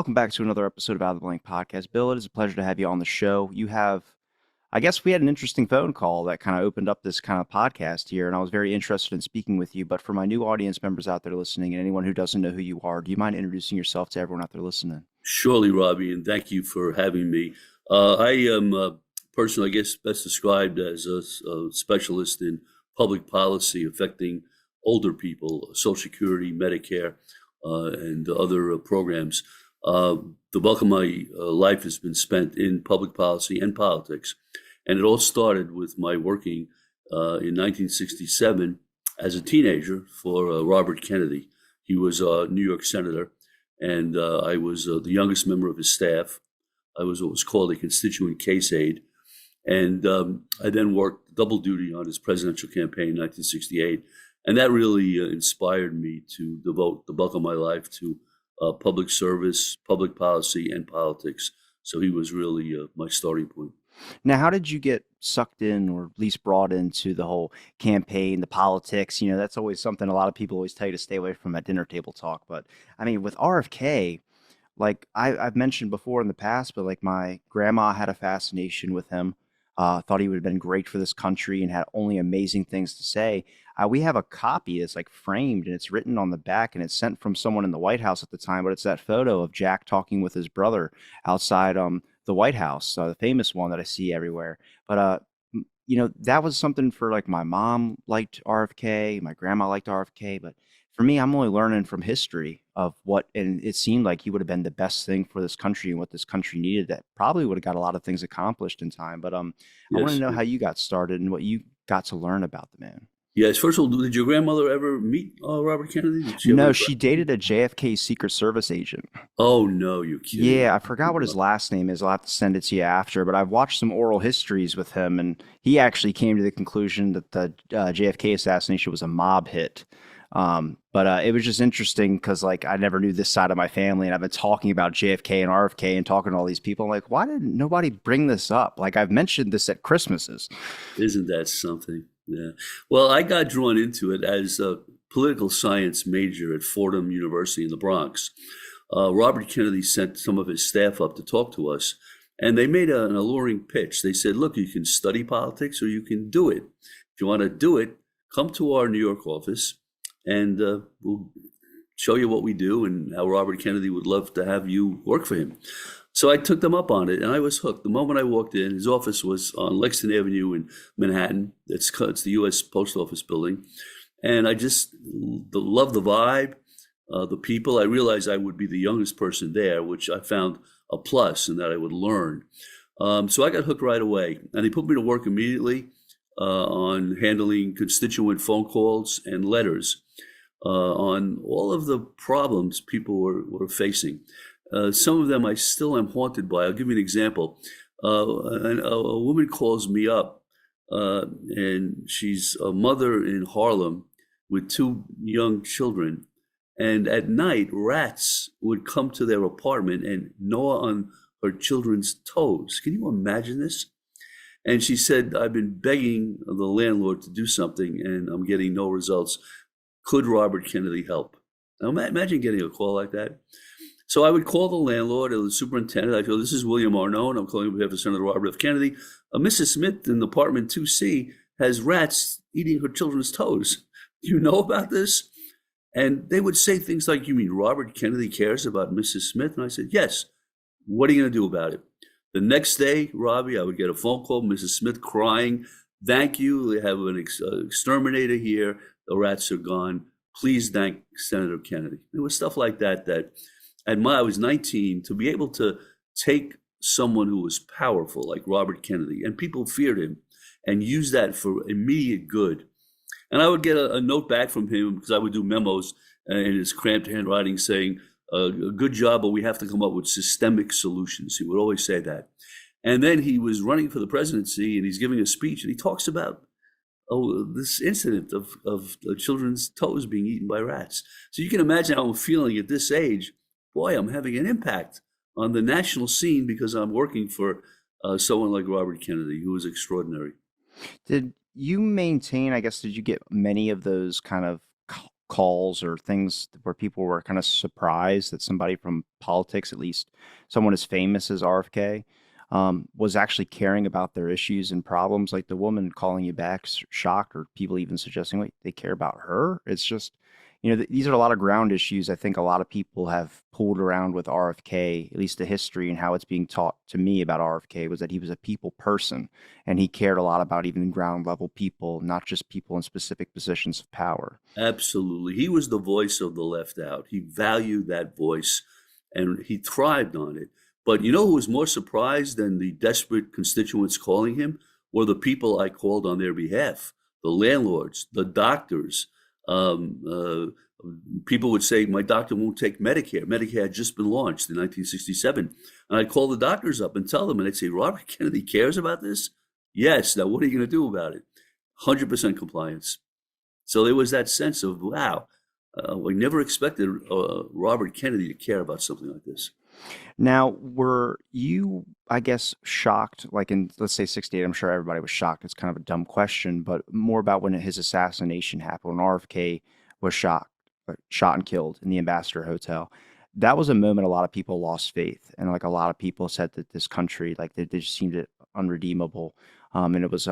Welcome back to another episode of Out of the Blank Podcast. Bill, it is a pleasure to have you on the show. I guess we had an interesting phone call that kind of opened up this kind of podcast here, and I was very interested in speaking with you. But for my new audience members out there listening and anyone who doesn't know who you are, do you mind introducing yourself to everyone out there listening? Surely, Robbie, and thank you for having me. I am a person, I guess, best described as a specialist in public policy affecting older people, Social Security, Medicare, and other programs. The bulk of my life has been spent in public policy and politics. And it all started with my working in 1967 as a teenager for Robert Kennedy. He was a New York senator, and I was the youngest member of his staff. I was what was called a constituent case aide. And I then worked double duty on his presidential campaign in 1968. And that really inspired me to devote the bulk of my life to public service, public policy, and politics. So he was really my starting point. Now, how did you get sucked in or at least brought into the whole campaign, the politics? You know, that's always something a lot of people always tell you to stay away from at dinner table talk. But I mean, with RFK, like I've mentioned before in the past, but like my grandma had a fascination with him. Thought he would have been great for this country and had only amazing things to say. We have a copy that's like framed and it's written on the back and it's sent from someone in the White House at the time, but it's that photo of Jack talking with his brother outside the White House, the famous one that I see everywhere. But you know, that was something for like my mom liked RFK, my grandma liked RFK, but for me, I'm only learning from history of what, and it seemed like he would have been the best thing for this country and what this country needed. That probably would have got a lot of things accomplished in time. But I want to Yes. know how you got started and what you got to learn about the man. Yes. First of all, did your grandmother ever meet Robert Kennedy? Did she ever No, interact? she dated a JFK Secret Service agent. Oh, no, you're kidding. Yeah, I forgot what his last name is. I'll have to send it to you after, but I've watched some oral histories with him, and he actually came to the conclusion that the JFK assassination was a mob hit. But it was just interesting because like I never knew this side of my family, and I've been talking about JFK and RFK and talking to all these people. I'm like, why didn't nobody bring this up? Like I've mentioned this at Christmases. Isn't that something? Yeah. Well, I got drawn into it as a political science major at Fordham University in the Bronx. Robert Kennedy sent some of his staff up to talk to us, and they made an alluring pitch. They said, look, you can study politics or you can do it. If you want to do it, come to our New York office and we'll show you what we do and how Robert Kennedy would love to have you work for him. So I took them up on it, and I was hooked. The moment I walked in, his office was on Lexington Avenue in Manhattan. It's the U.S. Post Office building. And I just loved the vibe, the people. I realized I would be the youngest person there, which I found a plus in that I would learn. So I got hooked right away. And they put me to work immediately on handling constituent phone calls and letters on all of the problems people were facing. Some of them I still am haunted by. I'll give you an example. A woman calls me up, and she's a mother in Harlem with two young children. And at night, rats would come to their apartment and gnaw on her children's toes. Can you imagine this? And she said, I've been begging the landlord to do something, and I'm getting no results. Could Robert Kennedy help? Now, imagine getting a call like that. So I would call the landlord or the superintendent. I'd go, this is William Arnone. I'm calling on behalf of Senator Robert F. Kennedy. Mrs. Smith in apartment 2C has rats eating her children's toes. Do you know about this? And they would say things like, you mean Robert Kennedy cares about Mrs. Smith? And I said, yes. What are you going to do about it? The next day, Robbie, I would get a phone call, Mrs. Smith crying, thank you. They have an exterminator here. The rats are gone. Please thank Senator Kennedy. There was stuff like that I was 19, to be able to take someone who was powerful like Robert Kennedy, and people feared him, and use that for immediate good. And I would get a note back from him because I would do memos in his cramped handwriting saying, a good job, but we have to come up with systemic solutions. He would always say that. And then he was running for the presidency and he's giving a speech and he talks about this incident of children's toes being eaten by rats. So you can imagine how I'm feeling at this age. Boy, I'm having an impact on the national scene because I'm working for someone like Robert Kennedy, who was extraordinary. Did you maintain, I guess, did you get many of those kind of calls or things where people were kind of surprised that somebody from politics, at least someone as famous as RFK, was actually caring about their issues and problems. Like the woman calling you back, shocked, or people even suggesting, wait, they care about her? It's just, these are a lot of ground issues. I think a lot of people have pulled around with RFK, at least the history and how it's being taught to me about RFK was that he was a people person and he cared a lot about even ground level people, not just people in specific positions of power. Absolutely. He was the voice of the left out. He valued that voice and he thrived on it. But you know who was more surprised than the desperate constituents calling him? Were the people I called on their behalf, the landlords, the doctors. Um, uh, People would say, my doctor won't take Medicare. Medicare had just been launched in 1967. And I'd call the doctors up and tell them, and they'd say, Robert Kennedy cares about this? Yes. Now, what are you going to do about it? 100% compliance. So there was that sense of, wow, we never expected Robert Kennedy to care about something like this. Now, were you, I guess, shocked, like in, let's say, 68? I'm sure everybody was shocked. It's kind of a dumb question, but more about when his assassination happened, when RFK was shot and killed in the Ambassador Hotel. That was a moment a lot of people lost faith. And like a lot of people said that this country, like they just seemed it unredeemable. And it was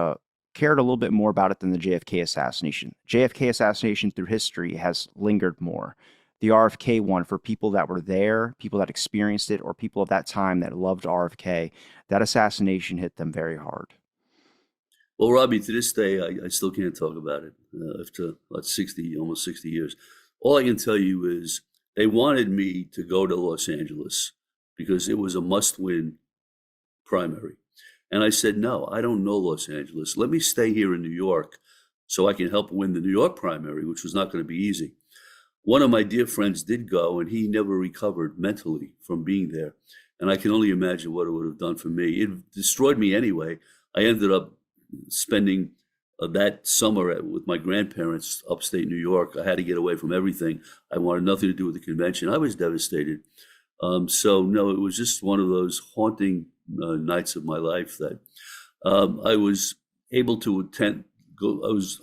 cared a little bit more about it than the JFK assassination. JFK assassination through history has lingered more. The RFK one, for people that were there, people that experienced it, or people of that time that loved RFK, that assassination hit them very hard. Well, Robbie, to this day, I still can't talk about it after about 60, almost 60 years. All I can tell you is they wanted me to go to Los Angeles because it was a must-win primary. And I said, no, I don't know Los Angeles. Let me stay here in New York so I can help win the New York primary, which was not going to be easy. One of my dear friends did go, and he never recovered mentally from being there. And I can only imagine what it would have done for me. It destroyed me anyway. I ended up spending that summer with my grandparents upstate New York. I had to get away from everything. I wanted nothing to do with the convention. I was devastated. So no, it was just one of those haunting nights of my life that I was able to attend.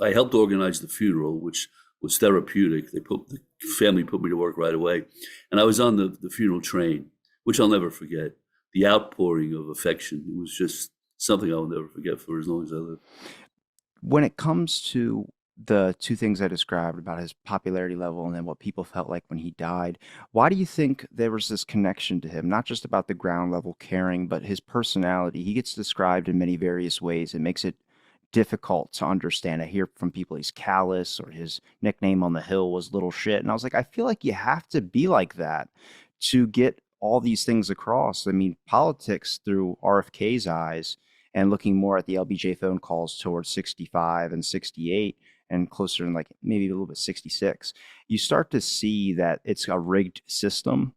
I helped organize the funeral, which was therapeutic. The family put me to work right away, and I was on the funeral train, which I'll never forget. The outpouring of affection. It was just something I'll never forget for as long as I live. When it comes to the two things I described about his popularity level and then what people felt like when he died, why do you think there was this connection to him? Not just about the ground level caring, but his personality. He gets described in many various ways. It makes it difficult to understand. I hear from people he's callous, or his nickname on the hill was little shit. And I was like, I feel like you have to be like that to get all these things across. I mean, politics through RFK's eyes and looking more at the LBJ phone calls towards 65 and 68 and closer in like maybe a little bit 66, you start to see that it's a rigged system.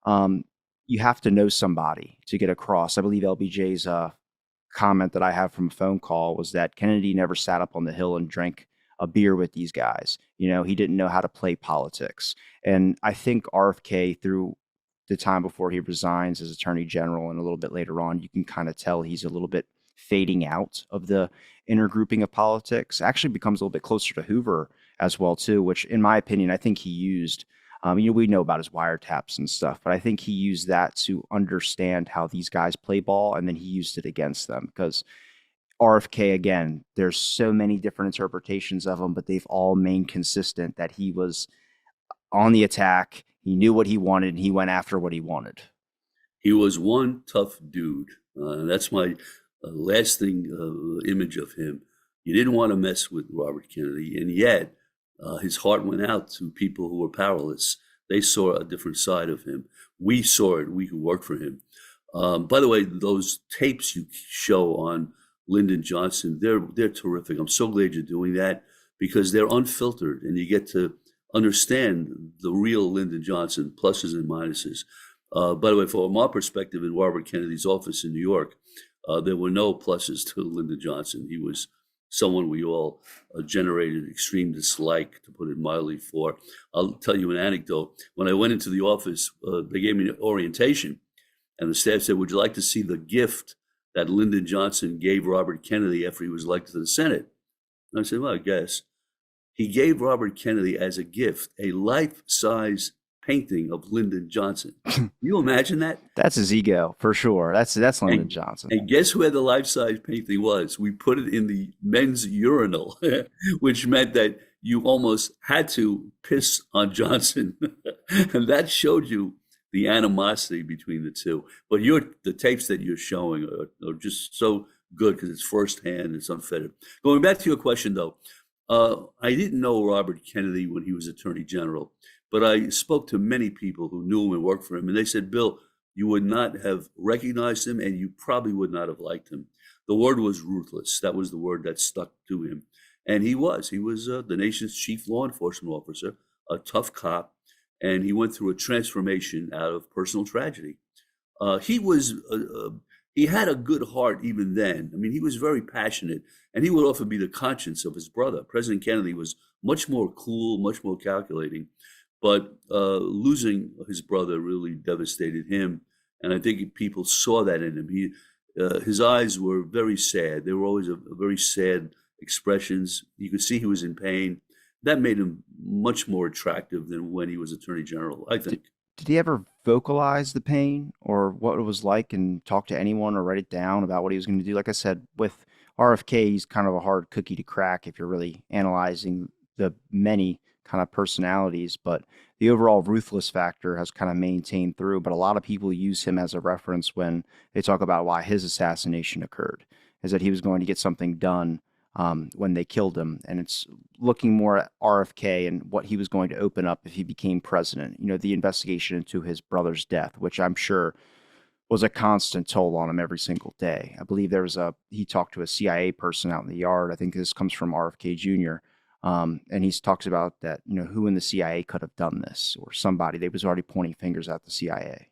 Um, you have to know somebody to get across. I believe LBJ's comment that I have from a phone call was that Kennedy never sat up on the Hill and drank a beer with these guys. He didn't know how to play politics. And I think RFK, through the time before he resigns as Attorney General and a little bit later on, you can kind of tell he's a little bit fading out of the inner grouping of politics. Actually becomes a little bit closer to Hoover as well too, which in my opinion, I think he used. We know about his wiretaps and stuff, but I think he used that to understand how these guys play ball, and then he used it against them because RFK, again, there's so many different interpretations of him, but they've all remained consistent that he was on the attack. He knew what he wanted, and he went after what he wanted. He was one tough dude. That's my lasting image of him. You didn't want to mess with Robert Kennedy, and yet his heart went out to people who were powerless. They saw a different side of him. We saw it, we who worked for him. By the way, those tapes you show on Lyndon Johnson, they're terrific. I'm so glad you're doing that because they're unfiltered and you get to understand the real Lyndon Johnson, pluses and minuses. By the way, from our perspective in Robert Kennedy's office in New York, there were no pluses to Lyndon Johnson. He was someone we all generated extreme dislike, to put it mildly, for. I'll tell you an anecdote. When I went into the office, they gave me an orientation, and the staff said, would you like to see the gift that Lyndon Johnson gave Robert Kennedy after he was elected to the Senate? And I said, well, I guess. he gave Robert Kennedy as a gift a life-size painting of Lyndon Johnson. Can you imagine that? That's his ego for sure. That's Lyndon And Johnson. and guess where the life-size painting was? We put it in the men's urinal, which meant that you almost had to piss on Johnson. And that showed you the animosity between the two. But the tapes that you're showing are just so good because it's firsthand, it's unfettered. Going back to your question, though, I didn't know Robert Kennedy when he was Attorney General, but I spoke to many people who knew him and worked for him, and they said, Bill, you would not have recognized him and you probably would not have liked him. The word was ruthless. That was the word that stuck to him. And he was the nation's chief law enforcement officer, a tough cop, and he went through a transformation out of personal tragedy. He had a good heart even then. I mean, he was very passionate, and he would often be the conscience of his brother. President Kennedy was much more cool, much more calculating, but losing his brother really devastated him, and I think people saw that in him. His eyes were very sad. They were always a very sad expressions. You could see he was in pain. That made him much more attractive than when he was Attorney General, I think. Did he ever vocalize the pain or what it was like and talk to anyone or write it down about what he was going to do? Like I said, with RFK, he's kind of a hard cookie to crack if you're really analyzing the many kind of personalities, but the overall ruthless factor has kind of maintained through. But a lot of people use him as a reference when they talk about why his assassination occurred, is that he was going to get something done when they killed him. And it's looking more at RFK and what he was going to open up if he became president. You know, the investigation into his brother's death, which I'm sure was a constant toll on him every single day. I believe he talked to a CIA person out in the yard. I think this comes from RFK Jr. And he talks about that, you know, who in the CIA could have done this or somebody. They was already pointing fingers at the CIA.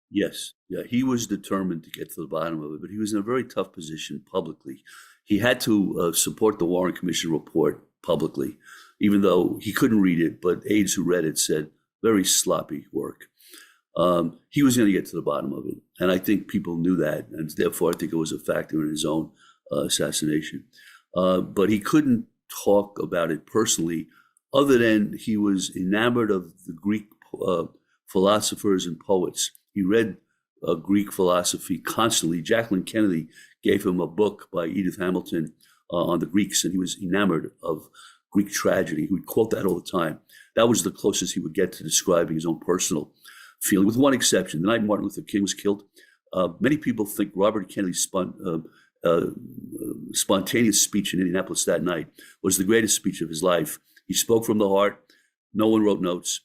Yes, yeah, he was determined to get to the bottom of it, but he was in a very tough position publicly. He had to support the Warren Commission report publicly, even though he couldn't read it, but aides who read it said very sloppy work. He was going to get to the bottom of it, and I think people knew that, and therefore I think it was a factor in his own assassination. But he couldn't talk about it personally, other than he was enamored of the Greek philosophers and poets. He read Greek philosophy constantly. Jacqueline Kennedy gave him a book by Edith Hamilton on the Greeks, and he was enamored of Greek tragedy. He would quote that all the time. That was the closest he would get to describing his own personal feeling, with one exception. The night Martin Luther King was killed, many people think Robert Kennedy's spontaneous speech in Indianapolis that night was the greatest speech of his life. He spoke from the heart. No one wrote notes.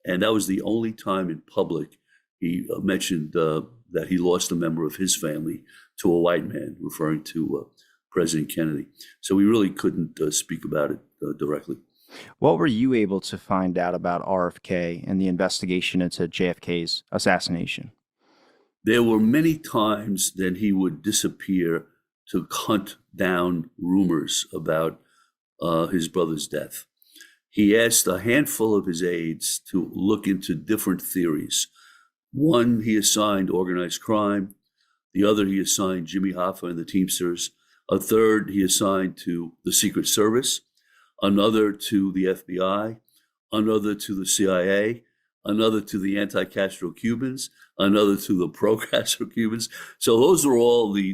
And that was the only time in public he mentioned that he lost a member of his family to a white man, referring to President Kennedy. So we really couldn't speak about it directly. What were you able to find out about RFK and the investigation into JFK's assassination? There were many times that he would disappear to hunt down rumors about his brother's death. He asked a handful of his aides to look into different theories. One, he assigned organized crime. The other, he assigned Jimmy Hoffa and the Teamsters. A third, he assigned to the Secret Service. Another to the FBI. Another to the CIA. Another to the anti-Castro Cubans. Another to the pro-Castro Cubans. So those are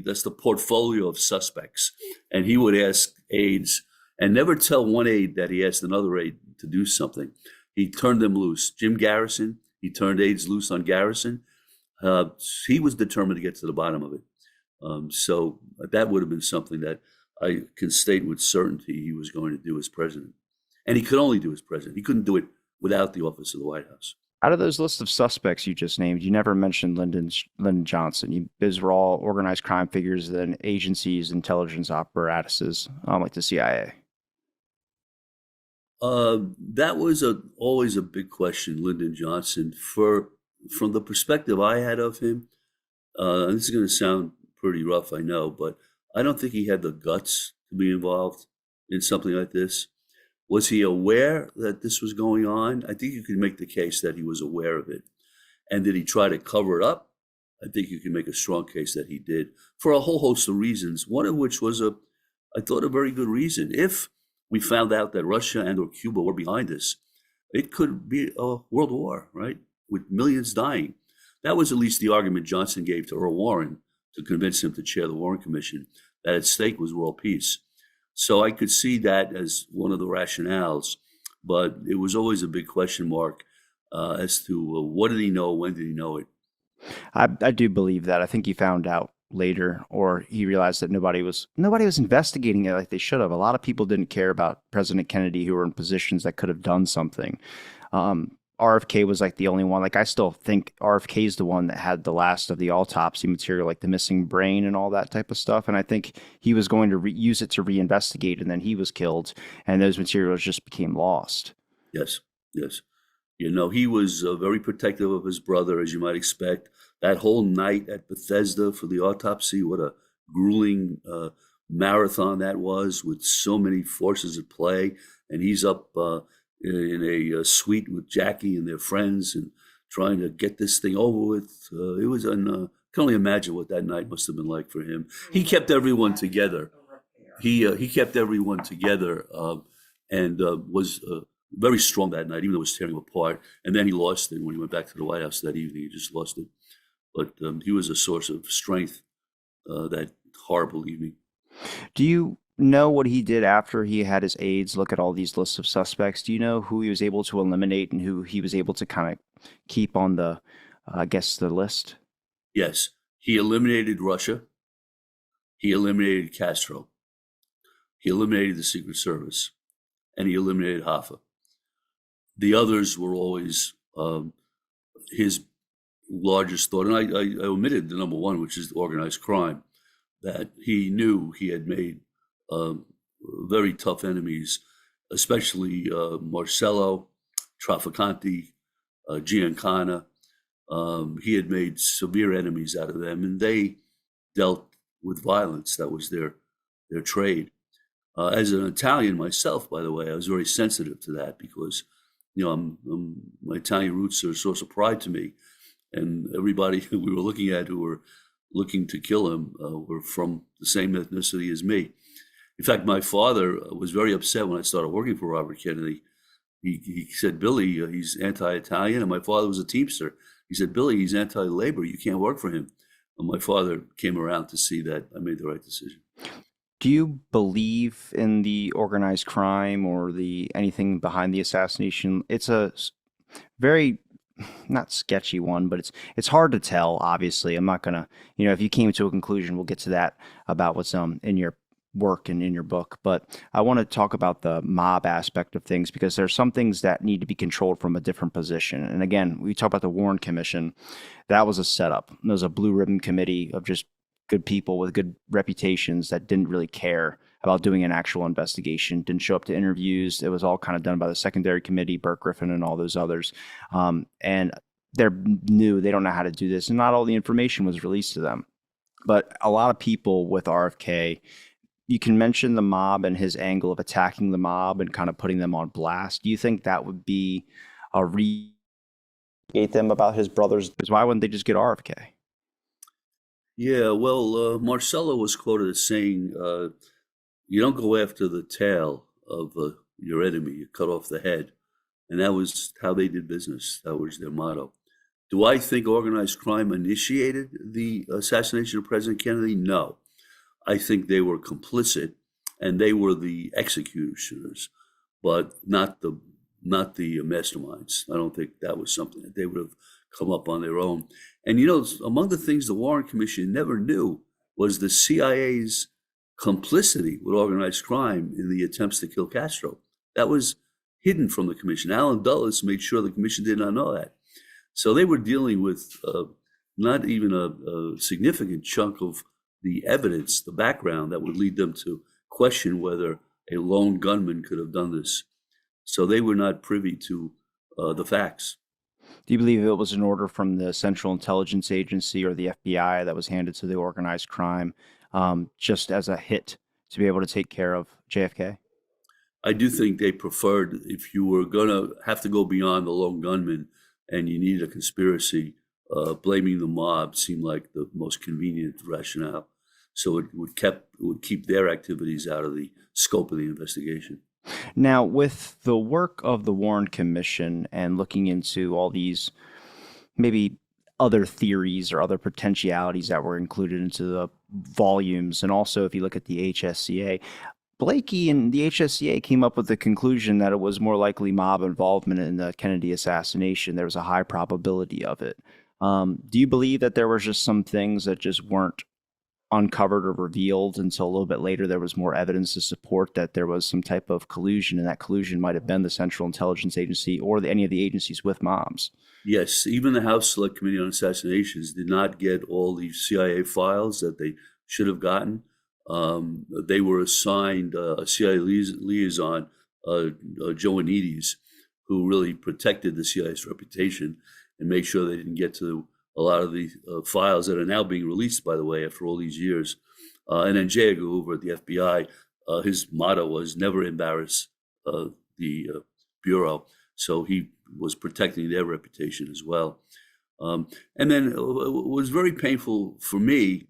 that's the portfolio of suspects. And he would ask aides and never tell one aide that he asked another aide to do something. He turned them loose. Jim Garrison, he turned aides loose on Garrison. He was determined to get to the bottom of it. So that would have been something that I can state with certainty he was going to do as president. And he could only do as president. He couldn't do it without the office of the White House. Out of those lists of suspects you just named, you never mentioned Lyndon Johnson. Those were all organized crime figures and agencies, intelligence apparatuses, like the CIA. That was always a big question, Lyndon Johnson. From the perspective I had of him, this is going to sound pretty rough, I know, but I don't think he had the guts to be involved in something like this. Was he aware that this was going on? I think you can make the case that he was aware of it. And did he try to cover it up? I think you can make a strong case that he did, for a whole host of reasons, one of which was I thought, a very good reason. If we found out that Russia and or Cuba were behind this, it could be a world war, right? With millions dying. That was at least the argument Johnson gave to Earl Warren to convince him to chair the Warren Commission, that at stake was world peace. So I could see that as one of the rationales, but it was always a big question mark as to what did he know, when did he know it? I do believe that. I think he found out later, or he realized that nobody was investigating it like they should have. A lot of people didn't care about President Kennedy who were in positions that could have done something. RFK was like the only one. Like I still think RFK is the one that had the last of the autopsy material, like the missing brain and all that type of stuff. And I think he was going to use it to reinvestigate, and then he was killed, and those materials just became lost. Yes, yes. You know, he was very protective of his brother, as you might expect. That whole night at Bethesda for the autopsy, what a grueling marathon that was, with so many forces at play. And he's up in a suite with Jackie and their friends and trying to get this thing over with. It was can only imagine what that night must have been like for him. He kept everyone together. He kept everyone together and was very strong that night, even though it was tearing him apart. And then he lost it when he went back to the White House that evening. He just lost it. But he was a source of strength that horrible evening. Do you know what he did after he had his aides look at all these lists of suspects? Do you know who he was able to eliminate and who he was able to kind of keep on the, I guess, the list? Yes, he eliminated Russia. He eliminated Castro. He eliminated the Secret Service. And he eliminated Hoffa. The others were always his largest thought. And I omitted the number one, which is organized crime, that he knew he had made very tough enemies, especially Marcello, Trafficante, Giancana. He had made severe enemies out of them, and they dealt with violence. That was their trade. As an Italian myself, by the way, I was very sensitive to that because, you know, my Italian roots are a source of pride to me. And everybody who we were looking at who were looking to kill him were from the same ethnicity as me. In fact, my father was very upset when I started working for Robert Kennedy. He said, Billy, he's anti-Italian. And my father was a Teamster. He said, Billy, he's anti-labor. You can't work for him. And my father came around to see that I made the right decision. Do you believe in the organized crime or the anything behind the assassination? It's a very not sketchy one, but it's hard to tell. Obviously, I'm not gonna, if you came to a conclusion, we'll get to that about what's in your work and in your book. But I want to talk about the mob aspect of things because there's some things that need to be controlled from a different position. And again, we talk about the Warren Commission. That was a setup. There was a blue ribbon committee of just good people with good reputations that didn't really care about doing an actual investigation, didn't show up to interviews. It was all kind of done by the secondary committee, Burke Griffin and all those others. And they're new, they don't know how to do this. And not all the information was released to them. But a lot of people with RFK, you can mention the mob and his angle of attacking the mob and kind of putting them on blast. Do you think that would be a them about his brothers? Because why wouldn't they just get RFK? Yeah, well, Marcello was quoted as saying, you don't go after the tail of your enemy, you cut off the head. And that was how they did business. That was their motto. Do I think organized crime initiated the assassination of President Kennedy? No. I think they were complicit and they were the executioners, but not the masterminds. I don't think that was something that they would have come up on their own. And among the things the Warren Commission never knew was the CIA's complicity with organized crime in the attempts to kill Castro. That was hidden from the commission. Alan Dulles made sure the commission did not know that. So they were dealing with not even a significant chunk of the evidence, the background that would lead them to question whether a lone gunman could have done this. So they were not privy to the facts. Do you believe it was an order from the Central Intelligence Agency or the FBI that was handed to the organized crime just as a hit to be able to take care of JFK? I do think they preferred, if you were going to have to go beyond the lone gunman and you needed a conspiracy, blaming the mob seemed like the most convenient rationale. So it would keep their activities out of the scope of the investigation. Now, with the work of the Warren Commission and looking into all these maybe other theories or other potentialities that were included into the volumes, and also if you look at the HSCA, Blakey and the HSCA came up with the conclusion that it was more likely mob involvement in the Kennedy assassination. There was a high probability of it. Do you believe that there was just some things that just weren't uncovered or revealed until a little bit later? There was more evidence to support that there was some type of collusion, and that collusion might have been the Central Intelligence Agency or any of the agencies with mobs. Yes, even the House Select Committee on Assassinations did not get all the CIA files that they should have gotten. They were assigned a CIA liaison, Joe Anides, who really protected the CIA's reputation and made sure they didn't get to a lot of the files that are now being released, by the way, after all these years. And then J. Edgar Hoover at the FBI, his motto was never embarrass the Bureau. So he was protecting their reputation as well. And then it was very painful for me,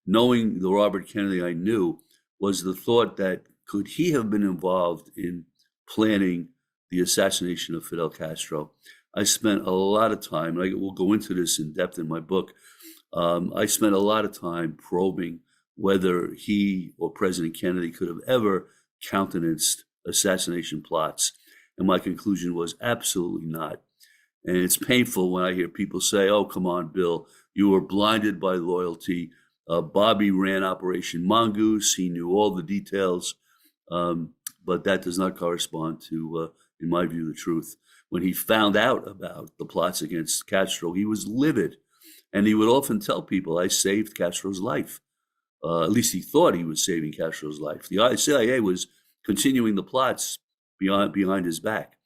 knowing the Robert Kennedy I knew, was the thought that could he have been involved in planning the assassination of Fidel Castro? I spent a lot of time, and I will go into this in depth in my book. I spent a lot of time probing whether he or President Kennedy could have ever countenanced assassination plots. And my conclusion was absolutely not. And it's painful when I hear people say, oh, come on, Bill, you were blinded by loyalty. Bobby ran Operation Mongoose. He knew all the details. But that does not correspond to, in my view, the truth. When he found out about the plots against Castro, he was livid. And he would often tell people, I saved Castro's life. At least he thought he was saving Castro's life. The CIA was continuing the plots behind his back.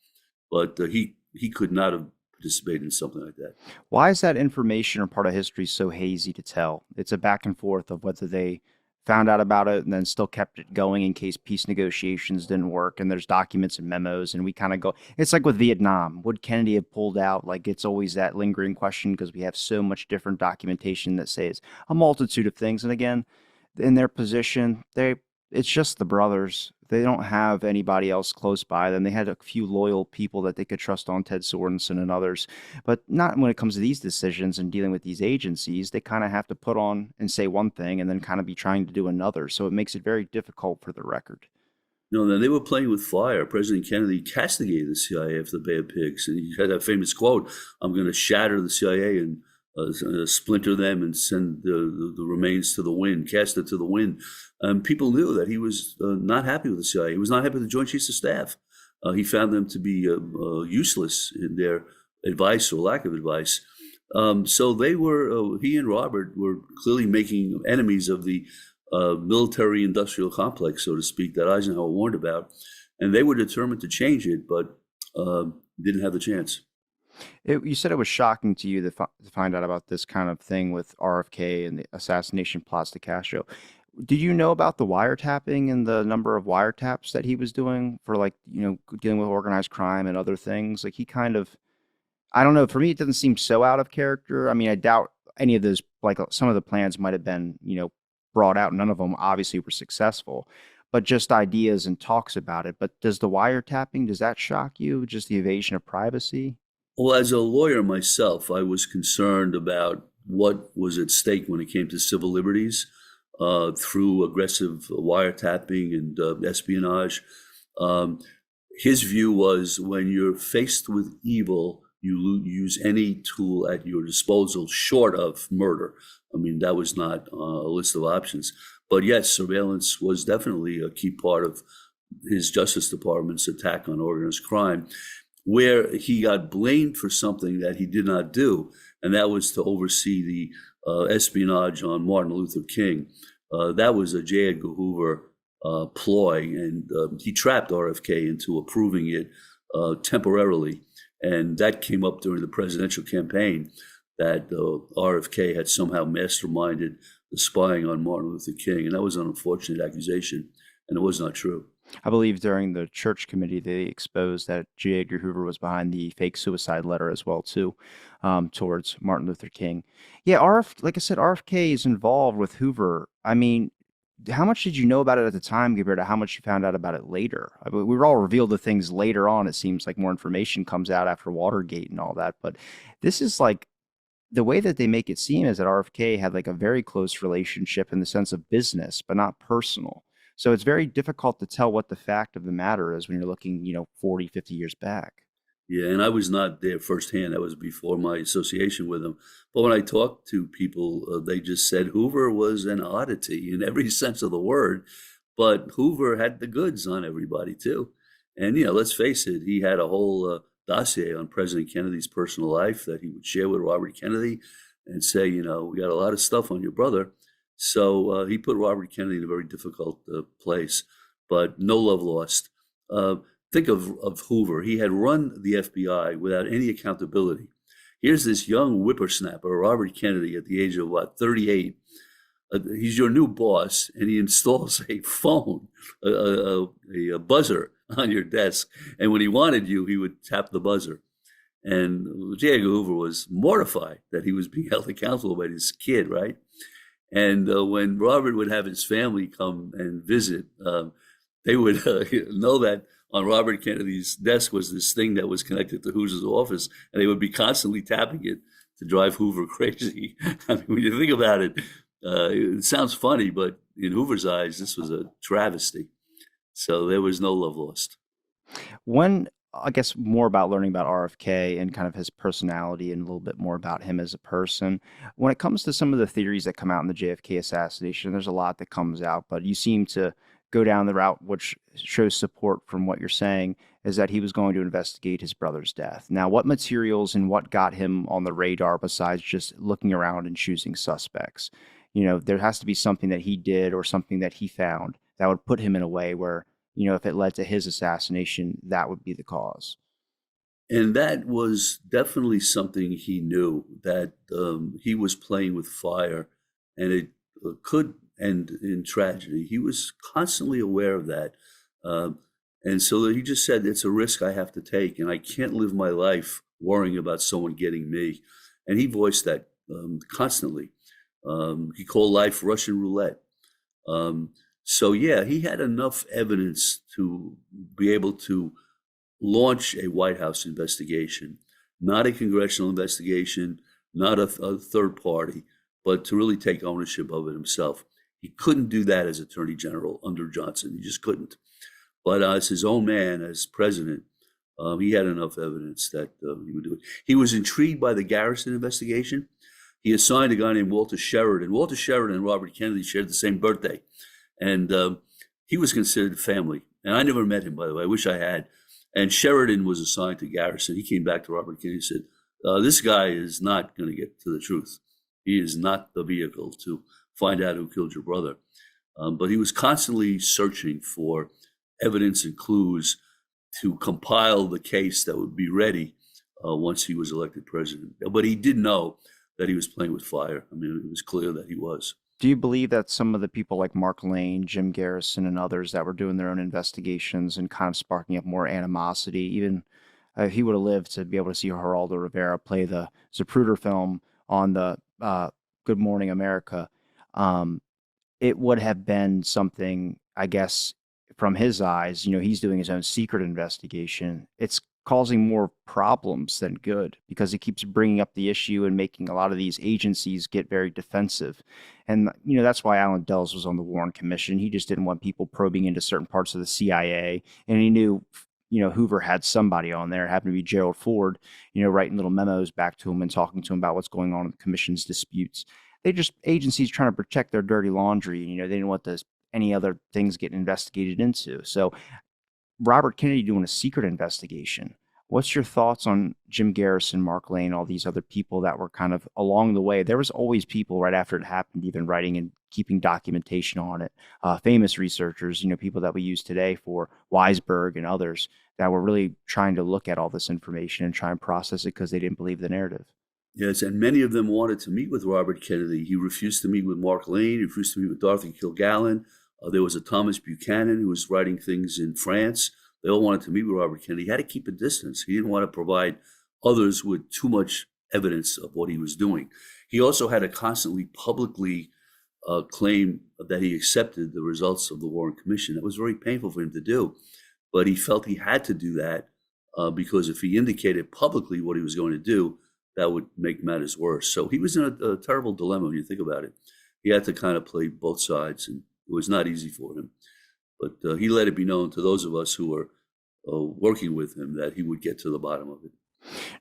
But he could not have participated in something like that. Why is that information or part of history so hazy to tell? It's a back and forth of whether they found out about it and then still kept it going in case peace negotiations didn't work. And there's documents and memos, and we kind of go, it's like with Vietnam. Would Kennedy have pulled out? Like, it's always that lingering question because we have so much different documentation that says a multitude of things. And again, in their position, it's just the brothers. They don't have anybody else close by them. They had a few loyal people that they could trust on, Ted Sorensen and others, but not when it comes to these decisions and dealing with these agencies. They kind of have to put on and say one thing and then kind of be trying to do another. So it makes it very difficult for the record. No, they were playing with fire. President Kennedy castigated the CIA for the Bay of Pigs. And he had that famous quote, I'm going to shatter the CIA and splinter them and send the remains to the wind, cast it to the wind. People knew that he was not happy with the CIA. He was not happy with the Joint Chiefs of Staff. He found them to be useless in their advice or lack of advice. So he and Robert were clearly making enemies of the military-industrial complex, so to speak, that Eisenhower warned about. And they were determined to change it, but didn't have the chance. You said it was shocking to you to find out about this kind of thing with RFK and the assassination plots to Castro. Did you know about the wiretapping and the number of wiretaps that he was doing for, like, dealing with organized crime and other things? Like, he kind of, I don't know, for me, it doesn't seem so out of character. I mean, I doubt any of those, like some of the plans might have been, brought out. None of them obviously were successful, but just ideas and talks about it. But does the wiretapping, does that shock you? Just the evasion of privacy? Well, as a lawyer myself, I was concerned about what was at stake when it came to civil liberties through aggressive wiretapping and espionage. Um, his view was when you're faced with evil, you use any tool at your disposal short of murder. I mean, that was not a list of options. But yes, surveillance was definitely a key part of his Justice Department's attack on organized crime, where he got blamed for something that he did not do, and that was to oversee the espionage on Martin Luther King. That was a J. Edgar Hoover ploy, and he trapped RFK into approving it temporarily. And that came up during the presidential campaign, that RFK had somehow masterminded the spying on Martin Luther King. And that was an unfortunate accusation, and it was not true. I believe during the church committee, they exposed that J. Edgar Hoover was behind the fake suicide letter as well, too, towards Martin Luther King. Yeah, like I said, RFK is involved with Hoover. I mean, how much did you know about it at the time compared to how much you found out about it later? I mean, we were all revealed the things later on. It seems like more information comes out after Watergate and all that. But this is like the way that they make it seem is that RFK had like a very close relationship in the sense of business, but not personal. So it's very difficult to tell what the fact of the matter is when you're looking, 40, 50 years back. Yeah, and I was not there firsthand. That was before my association with him. But when I talked to people, they just said Hoover was an oddity in every sense of the word. But Hoover had the goods on everybody too. And let's face it, he had a whole dossier on President Kennedy's personal life that he would share with Robert Kennedy and say, we got a lot of stuff on your brother. So he put Robert Kennedy in a very difficult place, but no love lost. Uh, Think of Hoover. He had run the FBI without any accountability. Here's this young whippersnapper, Robert Kennedy, at the age of 38. He's your new boss, and he installs a phone, a buzzer on your desk. And when he wanted you, he would tap the buzzer. And J. Edgar Hoover was mortified that he was being held accountable by this kid, right? And when Robert would have his family come and visit, they would know that on Robert Kennedy's desk was this thing that was connected to Hoover's office, and they would be constantly tapping it to drive Hoover crazy. I mean, when you think about it, it sounds funny, but in Hoover's eyes, this was a travesty. So there was no love lost. When I guess more about learning about RFK and kind of his personality and a little bit more about him as a person. When it comes to some of the theories that come out in the JFK assassination, there's a lot that comes out, but you seem to go down the route which shows support from what you're saying is that he was going to investigate his brother's death. Now, what materials and what got him on the radar besides just looking around and choosing suspects? There has to be something that he did or something that he found that would put him in a way where if it led to his assassination, that would be the cause. And that was definitely something he knew, that he was playing with fire and it could end in tragedy. He was constantly aware of that. Um, and so he just said, it's a risk I have to take, and I can't live my life worrying about someone getting me. And he voiced that constantly. He called life Russian roulette. Um, so, yeah, he had enough evidence to be able to launch a White House investigation, not a congressional investigation, not a third party, but to really take ownership of it himself. He couldn't do that as Attorney General under Johnson. He just couldn't. But as his own man, as president, he had enough evidence that he would do it. He was intrigued by the Garrison investigation. He assigned a guy named Walter Sheridan. Walter Sheridan and Robert Kennedy shared the same birthday. And he was considered family. And I never met him, by the way. I wish I had. And Sheridan was assigned to Garrison. He came back to Robert Kennedy and said, this guy is not going to get to the truth. He is not the vehicle to find out who killed your brother. But he was constantly searching for evidence and clues to compile the case that would be ready once he was elected president. But he did know that he was playing with fire. I mean, it was clear that he was. Do you believe that some of the people like Mark Lane, Jim Garrison, and others that were doing their own investigations and kind of sparking up more animosity, even if he would have lived to be able to see Geraldo Rivera play the Zapruder film on the Good Morning America, um, it would have been something, I guess, from his eyes, he's doing his own secret investigation. It's causing more problems than good because he keeps bringing up the issue and making a lot of these agencies get very defensive. And, that's why Alan Dulles was on the Warren Commission. He just didn't want people probing into certain parts of the CIA. And he knew, Hoover had somebody on there. It happened to be Gerald Ford, writing little memos back to him and talking to him about what's going on in the commission's disputes. They just agencies trying to protect their dirty laundry. They didn't want any other things getting investigated into. So Robert Kennedy doing a secret investigation. What's your thoughts on Jim Garrison, Mark Lane, all these other people that were kind of along the way? There was always people right after it happened, even writing and keeping documentation on it. Famous researchers, people that we use today for Weisberg and others that were really trying to look at all this information and try and process it because they didn't believe the narrative. Yes, and many of them wanted to meet with Robert Kennedy. He refused to meet with Mark Lane. He refused to meet with Dorothy Kilgallen. There was a Thomas Buchanan who was writing things in France. They all wanted to meet with Robert Kennedy. He had to keep a distance. He didn't want to provide others with too much evidence of what he was doing. He also had to constantly publicly claim that he accepted the results of the Warren Commission. That was very painful for him to do, but he felt he had to do that because if he indicated publicly what he was going to do, that would make matters worse. So he was in a terrible dilemma when you think about it. He had to kind of play both sides, and it was not easy for him. But he let it be known to those of us who were working with him that he would get to the bottom of it.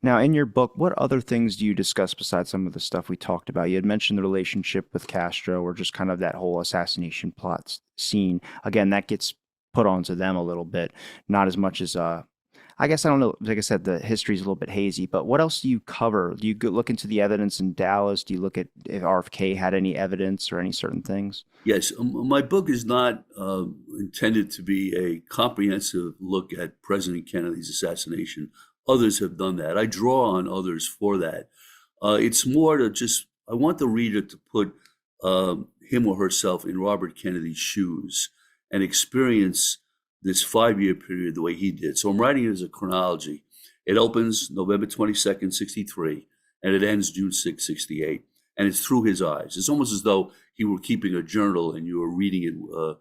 Now, in your book, what other things do you discuss besides some of the stuff we talked about? You had mentioned the relationship with Castro, or just kind of that whole assassination plot scene. Again, that gets put onto them a little bit, not as much as I guess I don't know. Like I said, the history is a little bit hazy, but what else do you cover? Do you look into the evidence in Dallas? Do you look at if RFK had any evidence or any certain things? Yes, my book is not intended to be a comprehensive look at President Kennedy's assassination. Others have done that. I draw on others for that. It's more to just, I want the reader to put him or herself in Robert Kennedy's shoes and experience this 5-year period the way he did. So I'm writing it as a chronology. It opens November 22nd, 63, and it ends June 6, 68. And it's through his eyes. It's almost as though he were keeping a journal and you were reading it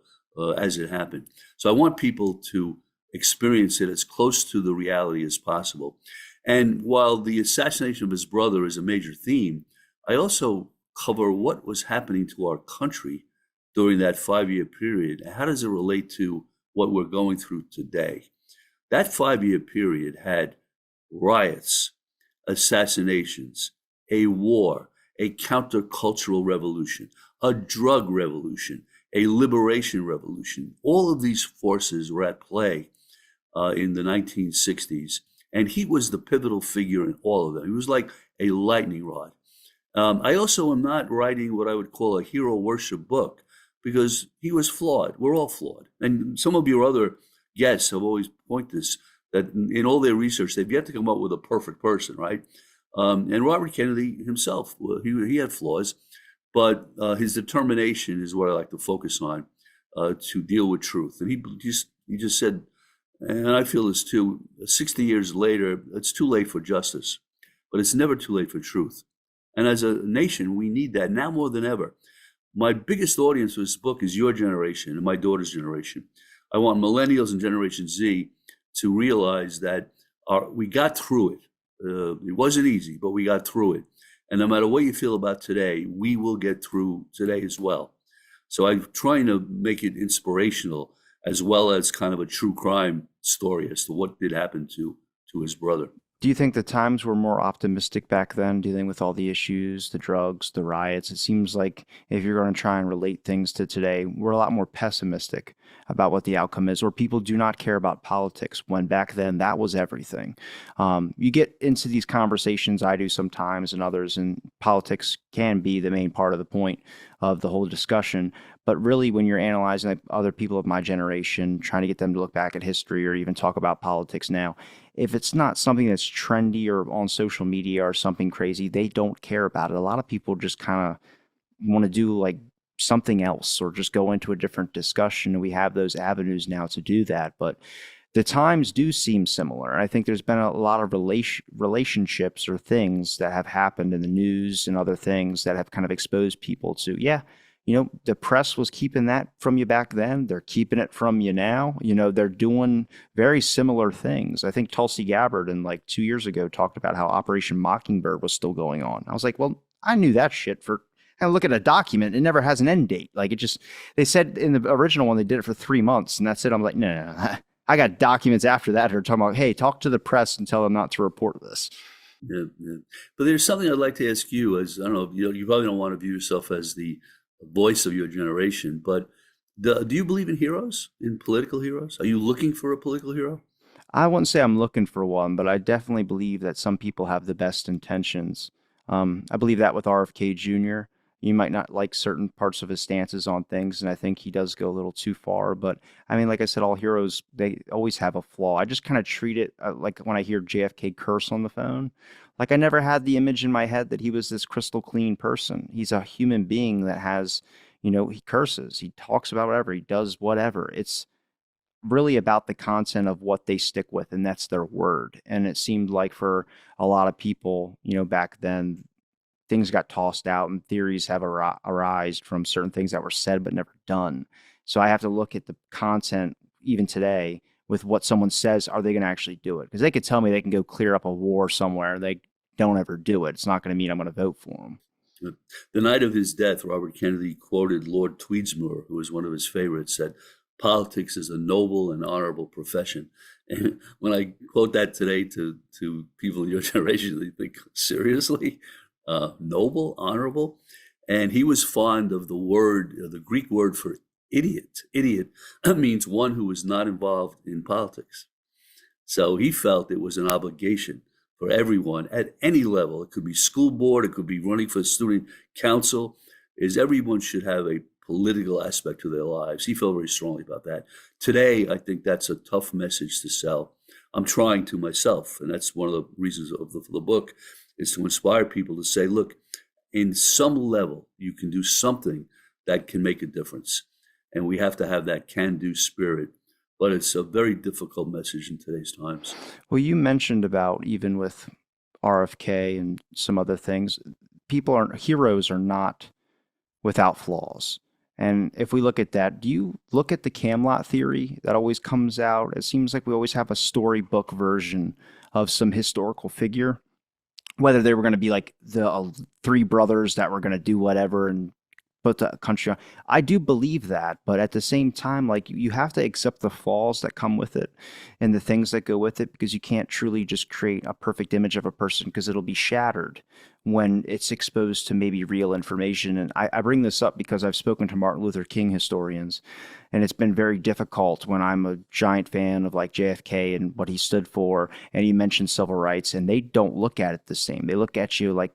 as it happened. So I want people to experience it as close to the reality as possible. And while the assassination of his brother is a major theme, I also cover what was happening to our country during that 5-year period. How does it relate to what we're going through today? That 5-year period had riots, assassinations, a war, a countercultural revolution, a drug revolution, a liberation revolution. All of these forces were at play in the 1960s, and he was the pivotal figure in all of them. He was like a lightning rod. I also am not writing what I would call a hero worship book because he was flawed. We're all flawed. And some of your other guests have always pointed this, that in all their research, they've yet to come up with a perfect person, right? And Robert Kennedy himself, he had flaws, but his determination is what I like to focus on to deal with truth. And he just said, and I feel this too, 60 years later, it's too late for justice, but it's never too late for truth. And as a nation, we need that now more than ever. My biggest audience for this book is your generation and my daughter's generation. I want millennials and Generation Z to realize that we got through it. It wasn't easy, but we got through it. And no matter what you feel about today, we will get through today as well. So I'm trying to make it inspirational as well as kind of a true crime story as to what did happen to his brother. Do you think the times were more optimistic back then? Do you think with all the issues, the drugs, the riots, it seems like if you're going to try and relate things to today, we're a lot more pessimistic about what the outcome is, or people do not care about politics when back then that was everything. You get into these conversations, I do sometimes and others, and politics can be the main part of the point of the whole discussion. But really, when you're analyzing like other people of my generation, trying to get them to look back at history or even talk about politics now, if it's not something that's trendy or on social media or something crazy, they don't care about it. A lot of people just kind of want to do like something else or just go into a different discussion. And we have those avenues now to do that. But the times do seem similar. I think there's been a lot of relationships or things that have happened in the news and other things that have kind of exposed people to, yeah, the press was keeping that from you back then. They're keeping it from you now. They're doing very similar things. I think Tulsi Gabbard, like 2 years ago, talked about how Operation Mockingbird was still going on. I was like, well, I knew that shit I look at a document. It never has an end date. Like they said in the original one, they did it for 3 months and that's it. I'm like, no. I got documents after that that are talking about, hey, talk to the press and tell them not to report this. Yeah, yeah. But there's something I'd like to ask you as, I don't know, you probably don't want to view yourself as the voice of your generation, but do you believe in heroes, in political heroes? Are you looking for a political hero? I wouldn't say I'm looking for one, but I definitely believe that some people have the best intentions. I believe that with RFK Jr. You might not like certain parts of his stances on things, and I think he does go a little too far. But I mean, like I said, all heroes, they always have a flaw. I just kind of treat it like when I hear JFK curse on the phone, like I never had the image in my head that he was this crystal clean person. He's a human being that has, he curses, he talks about whatever, he does whatever. It's really about the content of what they stick with, and that's their word. And it seemed like for a lot of people, back then, things got tossed out and theories have arisen from certain things that were said but never done. So I have to look at the content even today with what someone says. Are they going to actually do it? Because they could tell me they can go clear up a war somewhere. They don't ever do it. It's not going to mean I'm going to vote for them. The night of his death, Robert Kennedy quoted Lord Tweedsmuir, who was one of his favorites, said, "Politics is a noble and honorable profession." And when I quote that today to people in your generation, they think, seriously? Noble, honorable? And he was fond of the word, the Greek word for idiot. Idiot means one who is not involved in politics. So he felt it was an obligation for everyone at any level. It could be school board, it could be running for student council, is everyone should have a political aspect to their lives. He felt very strongly about that. Today, I think that's a tough message to sell. I'm trying to myself, and that's one of the reasons of the book, is to inspire people to say, look, in some level, you can do something that can make a difference. And we have to have that can-do spirit. But it's a very difficult message in today's times. Well, you mentioned about even with RFK and some other things, heroes are not without flaws. And if we look at that, do you look at the Camelot theory that always comes out? It seems like we always have a storybook version of some historical figure, whether they were going to be like the three brothers that were going to do whatever and put the country on. I do believe that, but at the same time, like you have to accept the flaws that come with it and the things that go with it, because you can't truly just create a perfect image of a person, because it'll be shattered when it's exposed to maybe real information. And I bring this up because I've spoken to Martin Luther King historians, and it's been very difficult when I'm a giant fan of like JFK and what he stood for, and he mentioned civil rights, and they don't look at it the same. They look at you like,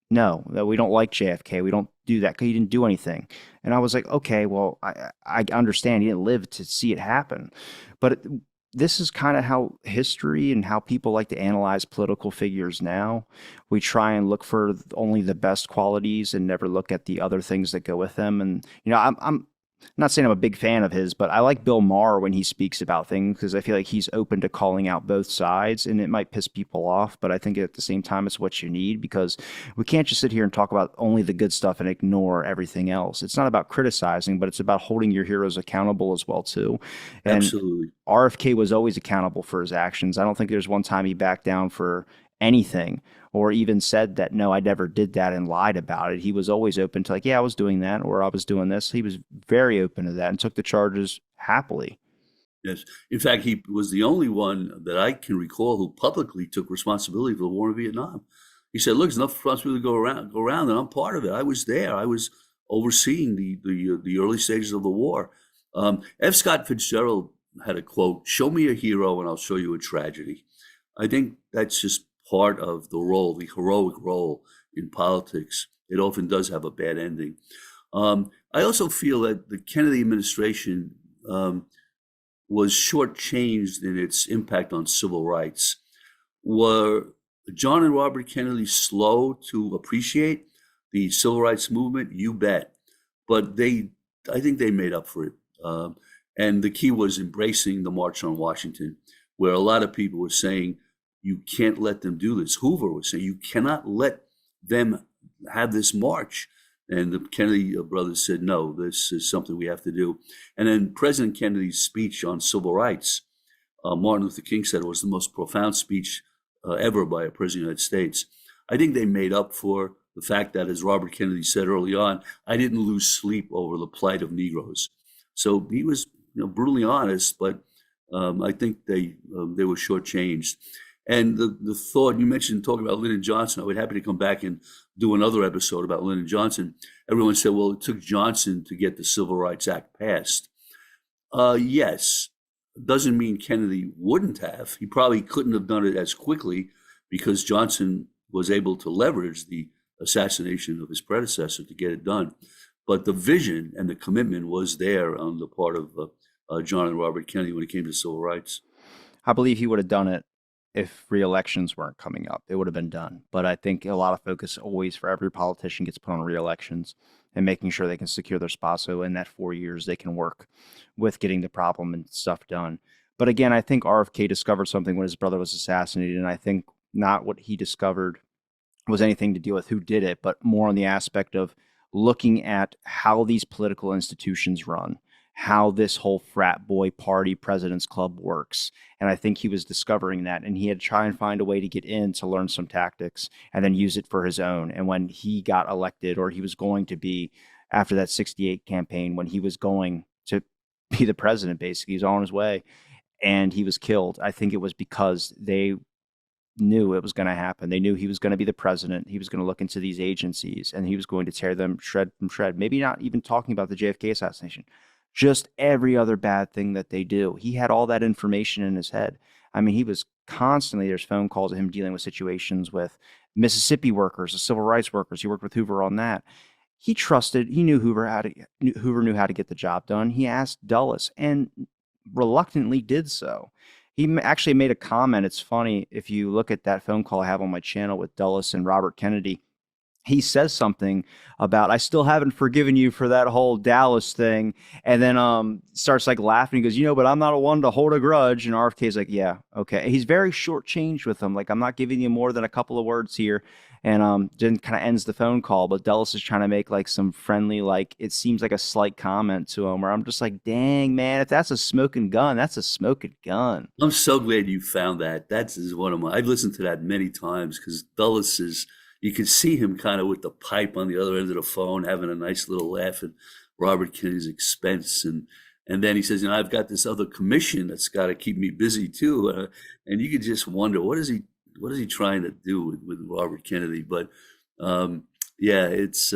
no, that we don't like JFK. We don't do that because he didn't do anything. And I was like, okay, well, I understand he didn't live to see it happen. But this is kind of how history and how people like to analyze political figures now. We try and look for only the best qualities and never look at the other things that go with them. And, I'm not saying I'm a big fan of his, but I like Bill Maher when he speaks about things, because I feel like he's open to calling out both sides, and it might piss people off, but I think at the same time it's what you need, because we can't just sit here and talk about only the good stuff and ignore everything else. It's not about criticizing, but it's about holding your heroes accountable as well too. And Absolutely. RFK was always accountable for his actions. I don't think there's one time he backed down for anything or even said that, no, I never did that and lied about it. He was always open to like, yeah, I was doing that or I was doing this. He was very open to that and took the charges happily. Yes. In fact, he was the only one that I can recall who publicly took responsibility for the war in Vietnam. He said, look, there's enough responsibility to go around, and I'm part of it. I was there. I was overseeing the early stages of the war. F. Scott Fitzgerald had a quote, "Show me a hero and I'll show you a tragedy." I think that's just part of the role, the heroic role in politics. It often does have a bad ending. I also feel that the Kennedy administration was shortchanged in its impact on civil rights. Were John and Robert Kennedy slow to appreciate the civil rights movement? You bet. But I think they made up for it. And the key was embracing the March on Washington, where a lot of people were saying, you can't let them do this. Hoover was saying, you cannot let them have this march. And the Kennedy brothers said, no, this is something we have to do. And then President Kennedy's speech on civil rights, Martin Luther King said it was the most profound speech ever by a president of the United States. I think they made up for the fact that, as Robert Kennedy said early on, I didn't lose sleep over the plight of Negroes. So he was brutally honest, but I think they were shortchanged. And the thought, you mentioned talking about Lyndon Johnson, I would be happy to come back and do another episode about Lyndon Johnson. Everyone said, well, it took Johnson to get the Civil Rights Act passed. Yes, doesn't mean Kennedy wouldn't have. He probably couldn't have done it as quickly because Johnson was able to leverage the assassination of his predecessor to get it done. But the vision and the commitment was there on the part of John and Robert Kennedy when it came to civil rights. I believe he would have done it if re-elections weren't coming up. It would have been done. But I think a lot of focus always for every politician gets put on re-elections and making sure they can secure their spot. So in that 4 years, they can work with getting the problem and stuff done. But again, I think RFK discovered something when his brother was assassinated. And I think not what he discovered was anything to deal with who did it, but more on the aspect of looking at how these political institutions run, how this whole frat boy party president's club works. And I think he was discovering that, and he had to try and find a way to get in to learn some tactics and then use it for his own. And when he got elected, or he was going to be after that 68 campaign, when he was going to be the president, basically, he was on his way and he was killed. I think it was because they knew it was going to happen. They knew he was going to be the president. He was going to look into these agencies and he was going to tear them shred from shred. Maybe not even talking about the JFK assassination, just every other bad thing that they do. He had all that information in his head. I mean, he was constantly, there's phone calls of him dealing with situations with Mississippi workers, the civil rights workers. He worked with Hoover on that. He trusted, he knew Hoover knew how to get the job done. He asked Dulles and reluctantly did so. He actually made a comment. It's funny if you look at that phone call I have on my channel with Dulles and Robert Kennedy. He says something about, I still haven't forgiven you for that whole Dallas thing, and then starts like laughing. He goes, but I'm not a one to hold a grudge. And RFK's like, yeah, okay. He's very shortchanged with him. Like, I'm not giving you more than a couple of words here. And then kind of ends the phone call. But Dulles is trying to make like some friendly, like, it seems like a slight comment to him, where I'm just like, dang, man, if that's a smoking gun, that's a smoking gun. I'm so glad you found that. That's one of my. I've listened to that many times because Dulles is. You can see him kind of with the pipe on the other end of the phone, having a nice little laugh at Robert Kennedy's expense, and then he says, I've got this other commission that's got to keep me busy too, and you could just wonder what is he trying to do with Robert Kennedy? But yeah, it's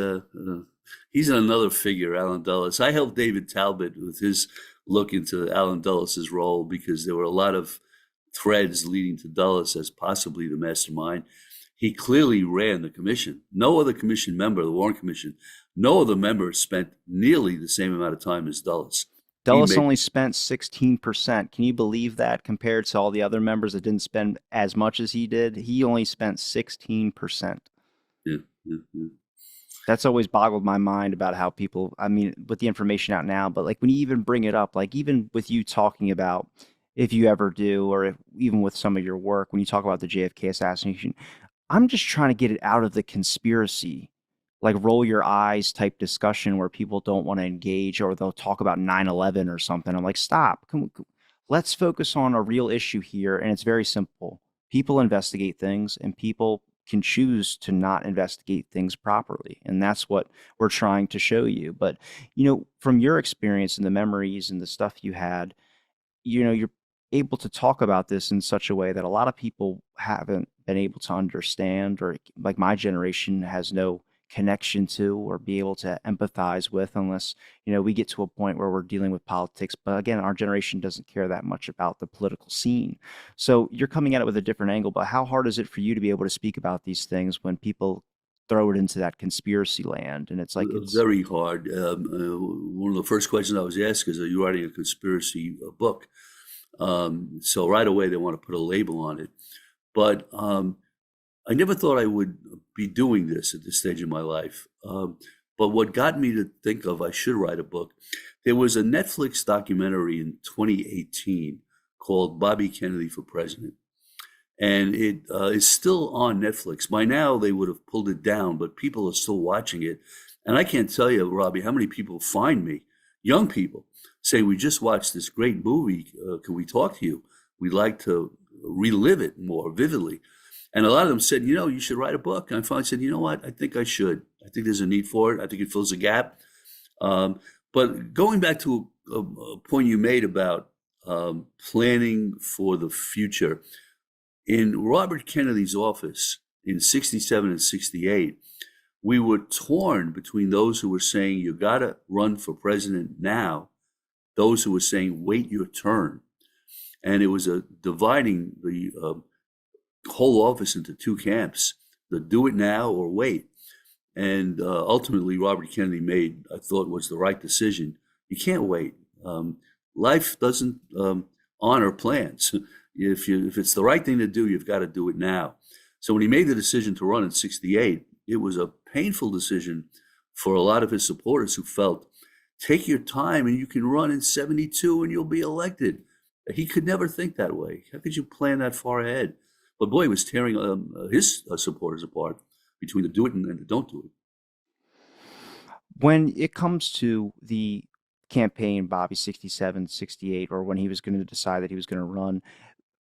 he's another figure, Alan Dulles. I helped David Talbot with his look into Alan Dulles's role because there were a lot of threads leading to Dulles as possibly the mastermind. He clearly ran the commission. No other commission member, the Warren Commission, no other member spent nearly the same amount of time as Dulles. Dulles only spent 16%. Can you believe that, compared to all the other members that didn't spend as much as he did? He only spent 16%. Yeah, yeah, yeah. That's always boggled my mind about how people, I mean, with the information out now, but like when you even bring it up, like even with you talking about, if you ever do, or if, even with some of your work, when you talk about the JFK assassination, I'm just trying to get it out of the conspiracy, like roll your eyes type discussion where people don't want to engage, or they'll talk about 9/11 or something. I'm like, stop. Let's focus on a real issue here. And it's very simple. People investigate things, and people can choose to not investigate things properly. And that's what we're trying to show you. But, from your experience and the memories and the stuff you had, you're able to talk about this in such a way that a lot of people haven't been able to understand, or like my generation has no connection to or be able to empathize with, unless we get to a point where we're dealing with politics. But again, our generation doesn't care that much about the political scene. So you're coming at it with a different angle. But how hard is it for you to be able to speak about these things when people throw it into that conspiracy land? And it's like, it's very hard. One of the first questions I was asked is, are you writing a conspiracy book? So right away they want to put a label on it. But I never thought I would be doing this at this stage of my life. But what got me to think of I should write a book, there was a Netflix documentary in 2018 called Bobby Kennedy for President. And it is still on Netflix. By now they would have pulled it down, but people are still watching it. And I can't tell you, Robbie, how many people find me, young people, saying, we just watched this great movie. Can we talk to you? We'd like to relive it more vividly. And a lot of them said, you should write a book. And I finally said, you know what? I think I should. I think there's a need for it. I think it fills a gap. But going back to a point you made about planning for the future, in Robert Kennedy's office in 67 and 68, we were torn between those who were saying, you got to run for president now, those who were saying, wait your turn. And it was dividing the whole office into two camps, the do it now or wait. And ultimately, Robert Kennedy made, I thought, was the right decision. You can't wait. Life doesn't honor plans. If it's the right thing to do, you've got to do it now. So when he made the decision to run in 68, it was a painful decision for a lot of his supporters who felt, take your time and you can run in 72 and you'll be elected. He could never think that way. How could you plan that far ahead? But boy, he was tearing his supporters apart. between the do it and the don't do it. When it comes to the campaign, Bobby 67, 68, or when he was going to decide that he was going to run,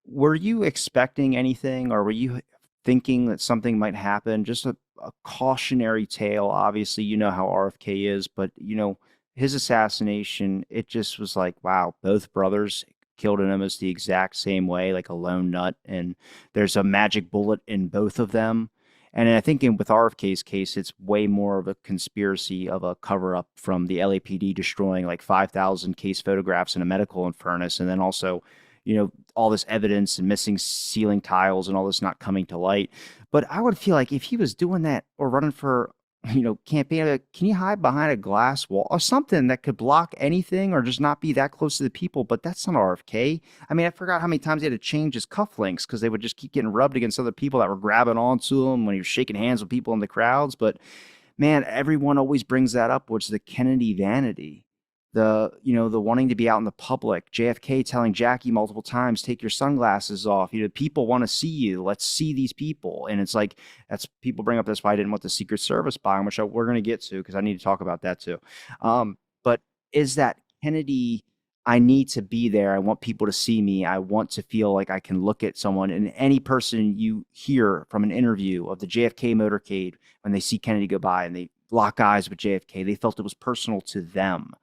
were you expecting anything, or were you thinking that something might happen? Just a cautionary tale. Obviously, you know how RFK is, but his assassination, it just was like, wow, both brothers killed in almost the exact same way, like a lone nut, and there's a magic bullet in both of them. And I think with RFK's case, it's way more of a conspiracy of a cover up from the LAPD destroying like 5,000 case photographs in a medical furnace. And then also, all this evidence and missing ceiling tiles and all this not coming to light. But I would feel like if he was doing that or running for, campaign, can you hide behind a glass wall or something that could block anything or just not be that close to the people? But that's not RFK. I mean, I forgot how many times he had to change his cufflinks because they would just keep getting rubbed against other people that were grabbing onto him when he was shaking hands with people in the crowds. But man, everyone always brings that up, which is the Kennedy vanity. The wanting to be out in the public, JFK telling Jackie multiple times, take your sunglasses off. People want to see you. Let's see these people. And it's like, that's people bring up, that's why I didn't want the Secret Service by, which we're going to get to, because I need to talk about that too. But is that Kennedy, I need to be there. I want people to see me. I want to feel like I can look at someone. And any person you hear from an interview of the JFK motorcade, when they see Kennedy go by and they lock eyes with JFK, they felt it was personal to them.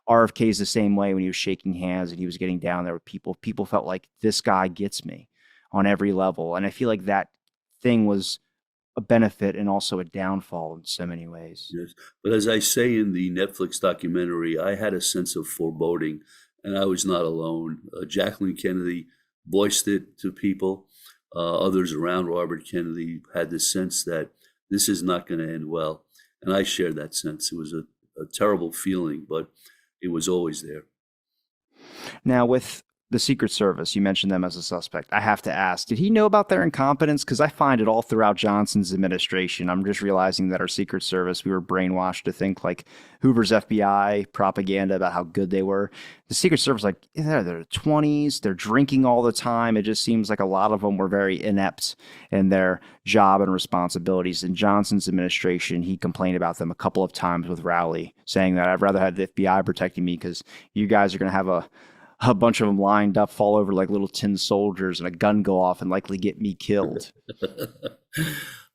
RFK is the same way when he was shaking hands and he was getting down there with people. People felt like this guy gets me on every level. And I feel like that thing was a benefit and also a downfall in so many ways. Yes. But as I say in the Netflix documentary, I had a sense of foreboding, and I was not alone. Jacqueline Kennedy voiced it to people. Others around Robert Kennedy had the sense that this is not going to end well. And I shared that sense. It was a terrible feeling, but it was always there. Now, with the Secret Service, you mentioned them as a suspect. I have to ask, did he know about their incompetence? Because I find it all throughout Johnson's administration. I'm just realizing that our Secret Service, we were brainwashed to think like Hoover's FBI propaganda about how good they were. The Secret Service, like, they're in their 20s, they're drinking all the time. It just seems like a lot of them were very inept in their job and responsibilities. In Johnson's administration, he complained about them a couple of times with Rowley, saying that I'd rather have the FBI protecting me because you guys are going to have a bunch of them lined up, fall over like little tin soldiers, and a gun go off and likely get me killed.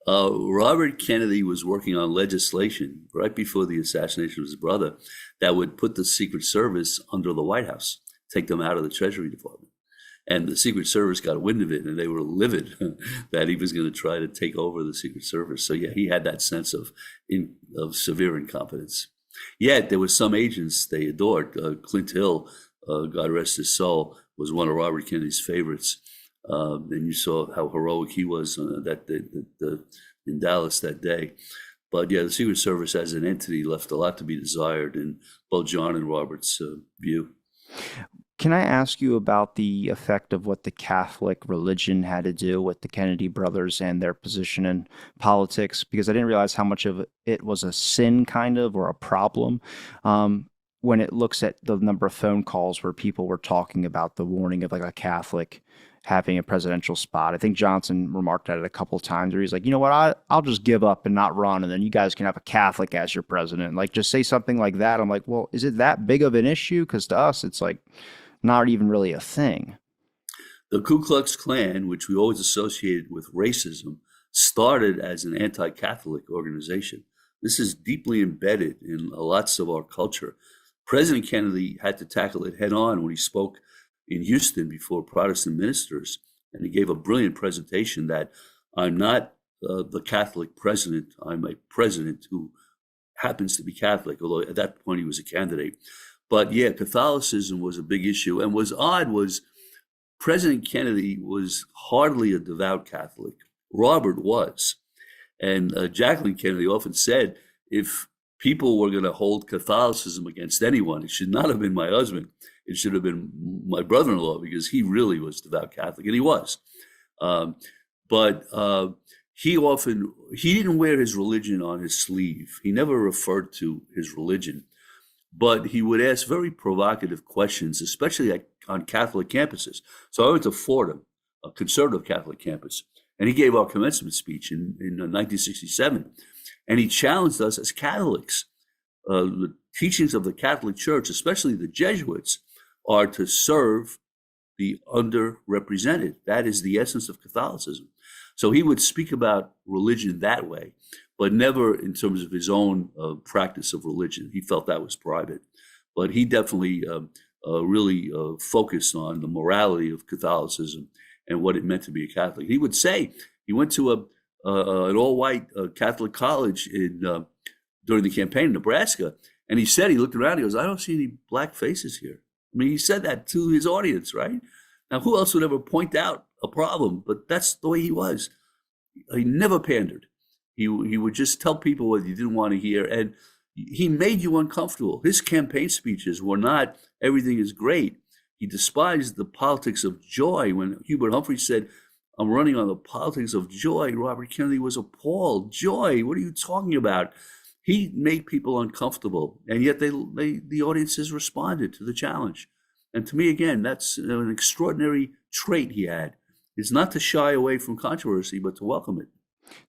Robert Kennedy was working on legislation right before the assassination of his brother that would put the Secret Service under the White House, take them out of the Treasury Department. And the Secret Service got wind of it, and they were livid that he was going to try to take over the Secret Service. So yeah, he had that sense of severe incompetence. Yet there were some agents they adored. Clint Hill, God rest his soul, was one of Robert Kennedy's favorites. And you saw how heroic he was in Dallas that day. But yeah, the Secret Service as an entity left a lot to be desired in both John and Robert's view. Can I ask you about the effect of what the Catholic religion had to do with the Kennedy brothers and their position in politics? Because I didn't realize how much of it was a sin, kind of, or a problem. When it looks at the number of phone calls where people were talking about the warning of like a Catholic having a presidential spot. I think Johnson remarked at it a couple of times where he's like, you know what, I'll just give up and not run, and then you guys can have a Catholic as your president. Like, just say something like that. I'm like, well, is it that big of an issue? Because to us, it's like not even really a thing. The Ku Klux Klan, which we always associated with racism, started as an anti-Catholic organization. This is deeply embedded in lots of our culture. President Kennedy had to tackle it head on when he spoke in Houston before Protestant ministers. And he gave a brilliant presentation that I'm not the Catholic president. I'm a president who happens to be Catholic, although at that point he was a candidate. But yeah, Catholicism was a big issue. And what's odd was President Kennedy was hardly a devout Catholic. Robert was. And Jacqueline Kennedy often said, if people were going to hold Catholicism against anyone, it should not have been my husband. It should have been my brother-in-law, because he really was devout Catholic, and he was. But he didn't wear his religion on his sleeve. He never referred to his religion, but he would ask very provocative questions, especially on Catholic campuses. So I went to Fordham, a conservative Catholic campus, And he gave our commencement speech in 1967. And he challenged us as Catholics. The teachings of the Catholic Church, especially the Jesuits, are to serve the underrepresented. That is the essence of Catholicism. So he would speak about religion that way, but never in terms of his own practice of religion. He felt that was private. But he definitely really focused on the morality of Catholicism and what it meant to be a Catholic. He would say he went to an all-white Catholic college during the campaign in Nebraska, and he said, he looked around, he goes, I don't see any black faces here. I mean, he said that to his audience, right? Now, who else would ever point out a problem? But that's the way he was. He never pandered. He would just tell people what he didn't want to hear, and he made you uncomfortable. His campaign speeches were not everything is great. He despised the politics of joy. When Hubert Humphrey said, I'm running on the politics of joy, Robert Kennedy was appalled. Joy, what are you talking about? He made people uncomfortable, and yet the audiences responded to the challenge. And to me, again, that's an extraordinary trait he had, is not to shy away from controversy, but to welcome it.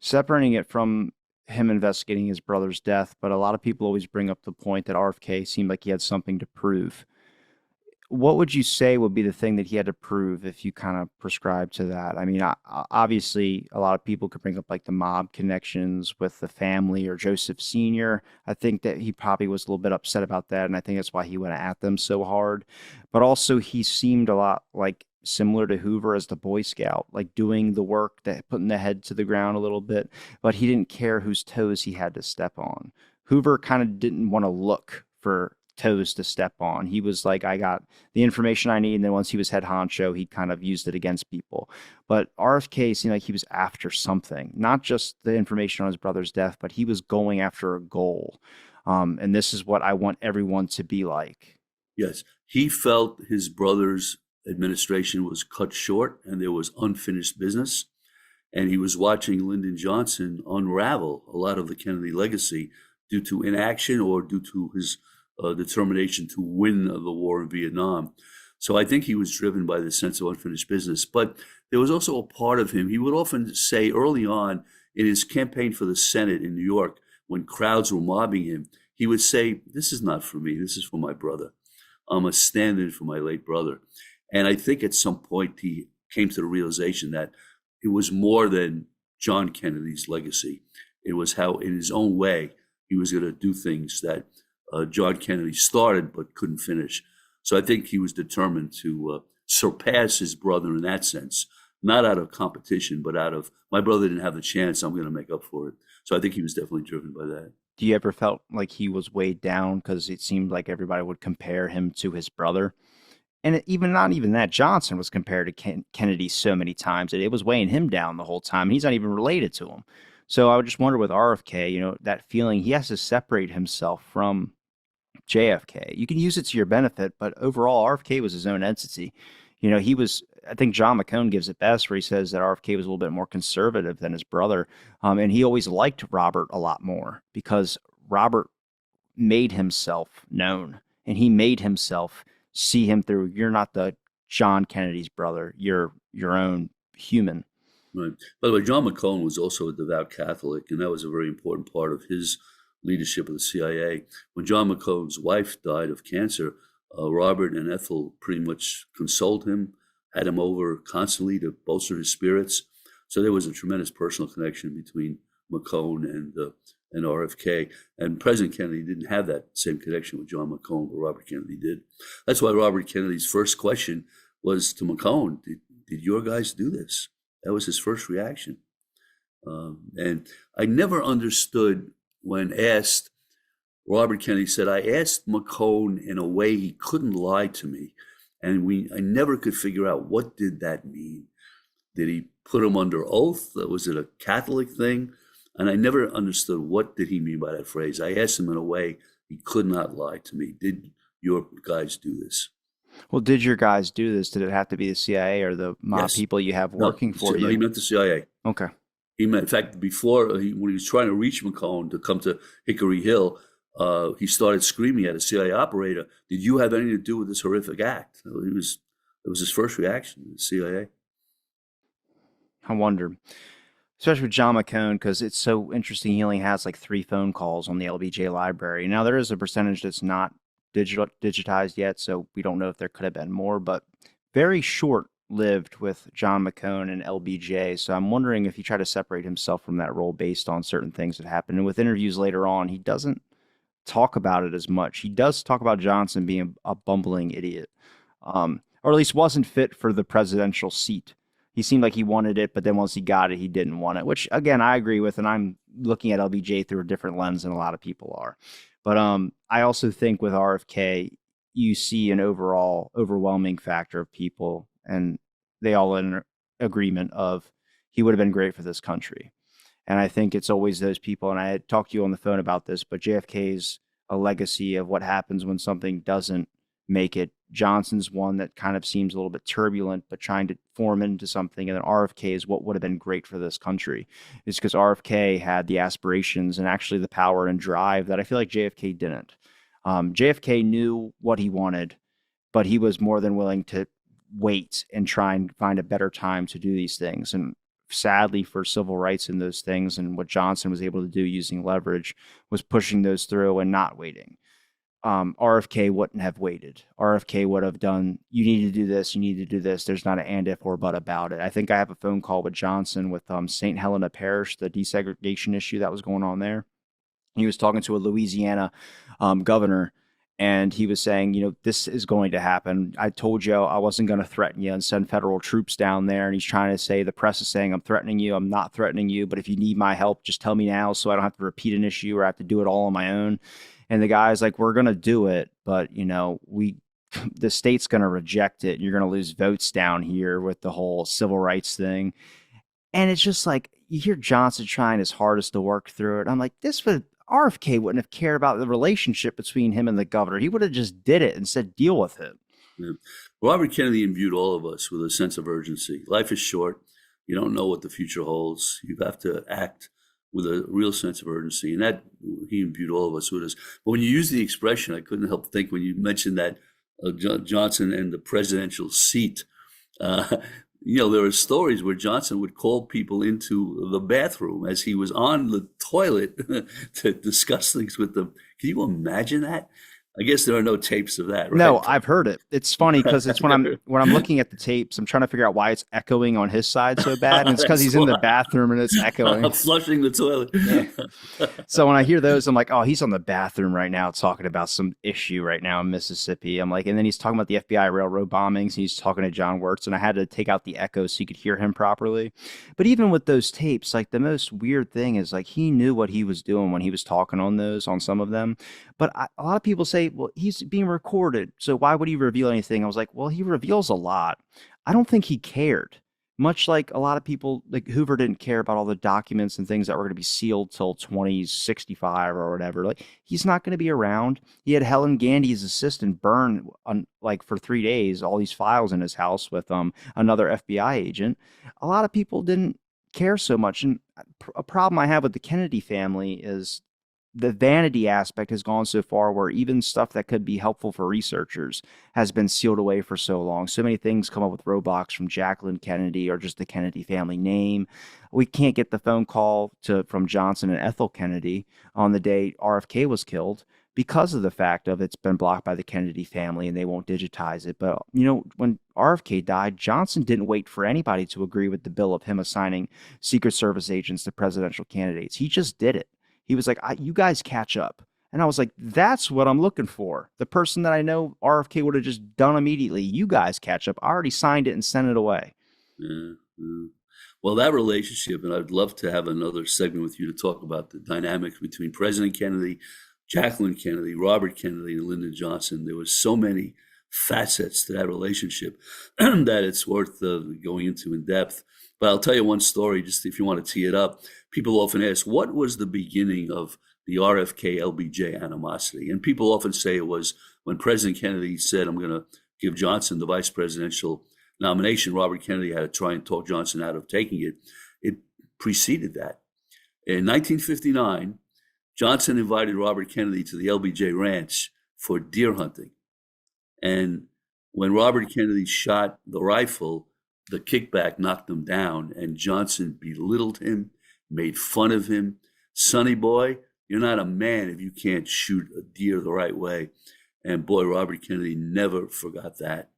Separating it from him investigating his brother's death, but a lot of people always bring up the point that RFK seemed like he had something to prove. What would you say would be the thing that he had to prove if you kind of prescribe to that? I mean, obviously, a lot of people could bring up like the mob connections with the family or Joseph Sr. I think that he probably was a little bit upset about that, and I think that's why he went at them so hard. But also, he seemed a lot like similar to Hoover as the Boy Scout, like doing the work, that putting the head to the ground a little bit, but he didn't care whose toes he had to step on. Hoover kind of didn't want to look for toes to step on. He was like, I got the information I need. And then once he was head honcho, he kind of used it against people. But RFK seemed like he was after something, not just the information on his brother's death, but he was going after a goal. And this is what I want everyone to be like. Yes, he felt his brother's administration was cut short and there was unfinished business. And he was watching Lyndon Johnson unravel a lot of the Kennedy legacy due to inaction or due to his determination to win the war in Vietnam. So I think he was driven by the sense of unfinished business. But there was also a part of him, he would often say early on in his campaign for the Senate in New York, when crowds were mobbing him, he would say, this is not for me, this is for my brother. I'm a stand-in for my late brother. And I think at some point he came to the realization that it was more than John Kennedy's legacy. It was how, in his own way, he was going to do things that John Kennedy started but couldn't finish. So I think he was determined to surpass his brother in that sense, not out of competition, but out of, my brother didn't have the chance, I'm going to make up for it. So I think he was definitely driven by that. Do you ever felt like he was weighed down because it seemed like everybody would compare him to his brother? And even not even that, Johnson was compared to Kennedy so many times that it was weighing him down the whole time. And he's not even related to him. So I would just wonder with RFK, that feeling he has to separate himself from JFK. You can use it to your benefit, but overall, RFK was his own entity. He was, I think John McCone gives it best where he says that RFK was a little bit more conservative than his brother. And he always liked Robert a lot more because Robert made himself known and he made himself see him through. You're not the John Kennedy's brother. You're your own human. Right. By the way, John McCone was also a devout Catholic, and that was a very important part of his leadership of the CIA. When John McCone's wife died of cancer, Robert and Ethel pretty much consoled him, had him over constantly to bolster his spirits. So there was a tremendous personal connection between McCone and RFK. And President Kennedy didn't have that same connection with John McCone, but Robert Kennedy did. That's why Robert Kennedy's first question was to McCone, did your guys do this? That was his first reaction. And I never understood when asked, Robert Kennedy said, I asked McCone in a way he couldn't lie to me. And I never could figure out what did that mean. Did he put him under oath? Was it a Catholic thing? And I never understood what did he mean by that phrase. I asked him in a way he could not lie to me. Did your guys do this? Well, did your guys do this? Did it have to be the CIA or the mob Yes. people you have working for you? No, he meant the CIA. Okay. He meant, in fact, before when he was trying to reach McCone to come to Hickory Hill, he started screaming at a CIA operator, "Did you have anything to do with this horrific act?" It was his first reaction, the CIA. I wonder, especially with John McCone, because it's so interesting. He only has like 3 phone calls on the LBJ library. Now there is a percentage that's not digitized yet, so we don't know if there could have been more, but very short lived with John McCone and LBJ. So I'm wondering if he tried to separate himself from that role based on certain things that happened. And with interviews later on, he doesn't talk about it as much. He does talk about Johnson being a bumbling idiot, or at least wasn't fit for the presidential seat. He seemed like he wanted it, but then once he got it, he didn't want it, which again, I agree with. And I'm looking at LBJ through a different lens than a lot of people are. But I also think with RFK, you see an overall overwhelming factor of people, and they all in agreement of he would have been great for this country. And I think it's always those people. And I had talked to you on the phone about this, but JFK's a legacy of what happens when something doesn't make it. Johnson's one that kind of seems a little bit turbulent, but trying to form into something. And then RFK is what would have been great for this country, is because RFK had the aspirations and actually the power and drive that I feel like JFK didn't. JFK knew what he wanted, but he was more than willing to wait and try and find a better time to do these things. And sadly for civil rights and those things, and what Johnson was able to do using leverage was pushing those through and not waiting. RFK wouldn't have waited. RFK would have done, you need to do this, you need to do this. There's not an and if or but about it. I think I have a phone call with Johnson with St. Helena Parish, the desegregation issue that was going on there. He was talking to a Louisiana governor, and he was saying, this is going to happen. I told you I wasn't going to threaten you and send federal troops down there. And he's trying to say, the press is saying I'm threatening you. I'm not threatening you. But if you need my help, just tell me now so I don't have to repeat an issue or I have to do it all on my own. And the guy's like, we're going to do it. But, the state's going to reject it. And you're going to lose votes down here with the whole civil rights thing. And it's just like, you hear Johnson trying his hardest to work through it. I'm like, RFK wouldn't have cared about the relationship between him and the governor. He would have just did it and said, deal with it. Yeah. Robert Kennedy imbued all of us with a sense of urgency. Life is short. You don't know what the future holds. You have to act with a real sense of urgency. And that he imbued all of us with us. But when you use the expression, I couldn't help think when you mentioned that Johnson and the presidential seat, there are stories where Johnson would call people into the bathroom as he was on the toilet to discuss things with them. Can you imagine that? I guess there are no tapes of that, right? No, I've heard it. It's funny because it's when I'm looking at the tapes, I'm trying to figure out why it's echoing on his side so bad. And it's because he's in the bathroom and it's echoing. Flushing the toilet. Yeah. So when I hear those, I'm like, oh, he's on the bathroom right now talking about some issue right now in Mississippi. I'm like, and then he's talking about the FBI railroad bombings. He's talking to John Wirtz, and I had to take out the echo so you could hear him properly. But even with those tapes, like the most weird thing is like he knew what he was doing when he was talking on some of them. But a lot of people say, well, he's being recorded, so why would he reveal anything? I was like, well, he reveals a lot. I don't think he cared. Much like a lot of people, like Hoover didn't care about all the documents and things that were going to be sealed till 2065 or whatever. Like, he's not going to be around. He had Helen Gandy's assistant burn for 3 days all these files in his house with another FBI agent. A lot of people didn't care so much. And a problem I have with the Kennedy family is the vanity aspect has gone so far where even stuff that could be helpful for researchers has been sealed away for so long. So many things come up with roadblocks from Jacqueline Kennedy or just the Kennedy family name. We can't get the phone call from Johnson and Ethel Kennedy on the day RFK was killed because of the fact of it's been blocked by the Kennedy family and they won't digitize it. But, when RFK died, Johnson didn't wait for anybody to agree with the bill of him assigning Secret Service agents to presidential candidates. He just did it. He was like, you guys catch up. And I was like, that's what I'm looking for. The person that I know RFK would have just done immediately. You guys catch up. I already signed it and sent it away. Yeah, yeah. Well, that relationship, and I'd love to have another segment with you to talk about the dynamics between President Kennedy, Jacqueline Kennedy, Robert Kennedy, and Lyndon Johnson. There was so many facets to that relationship that it's worth going into in depth. But I'll tell you one story, just if you want to tee it up. People often ask, what was the beginning of the RFK LBJ animosity? And people often say it was when President Kennedy said, I'm going to give Johnson the vice presidential nomination. Robert Kennedy had to try and talk Johnson out of taking it. It preceded that. In 1959, Johnson invited Robert Kennedy to the LBJ ranch for deer hunting. And when Robert Kennedy shot the rifle, the kickback knocked him down, and Johnson belittled him, made fun of him. Sonny boy, you're not a man if you can't shoot a deer the right way. And boy, Robert Kennedy never forgot that.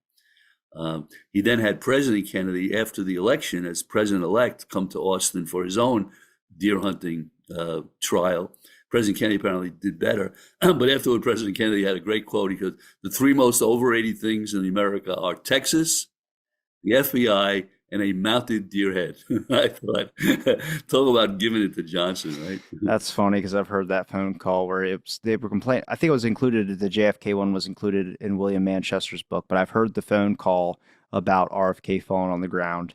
He then had President Kennedy, after the election, as president-elect, come to Austin for his own deer hunting trial. President Kennedy apparently did better. But afterward, President Kennedy had a great quote. He goes, "The three most overrated things in America are Texas, the FBI, and a mounted deer head." I thought, talk about giving it to Johnson, right? That's funny because I've heard that phone call where they were complaining. I think it was included, the JFK one was included in William Manchester's book, but I've heard the phone call about RFK falling on the ground.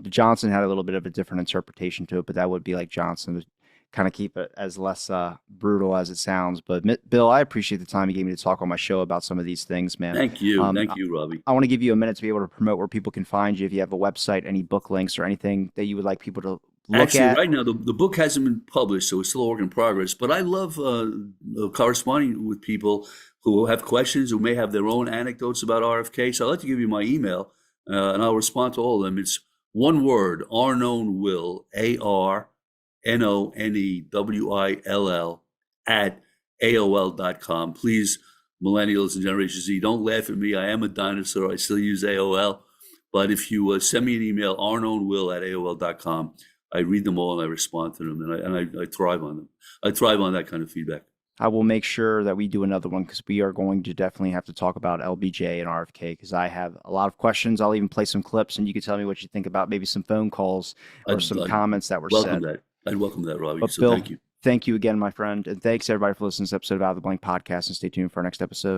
Johnson had a little bit of a different interpretation to it, but that would be like Johnson to kind of keep it as less brutal as it sounds. But Bill, I appreciate the time you gave me to talk on my show about some of these things, man. Thank you, Robbie. I want to give you a minute to be able to promote where people can find you. If you have a website, any book links, or anything that you would like people to look Actually, at. right now, the book hasn't been published, so it's still a work in progress. But I love corresponding with people who have questions, who may have their own anecdotes about RFK. So I'd like to give you my email, and I'll respond to all of them. It's one word, arnonewill, ARNONEWILL, at AOL.com. Please, millennials and Generation Z, don't laugh at me. I am a dinosaur. I still use AOL. But if you send me an email, arnonewill at AOL.com, I read them all and I respond to them, and I thrive on them. I thrive on that kind of feedback. I will make sure that we do another one because we are going to definitely have to talk about LBJ and RFK because I have a lot of questions. I'll even play some clips and you can tell me what you think about maybe some phone calls or some comments that were said. I'd welcome that, Robbie. But So Bill, thank you. Thank you again, my friend. And thanks everybody for listening to this episode of Out of the Blank podcast, and stay tuned for our next episode.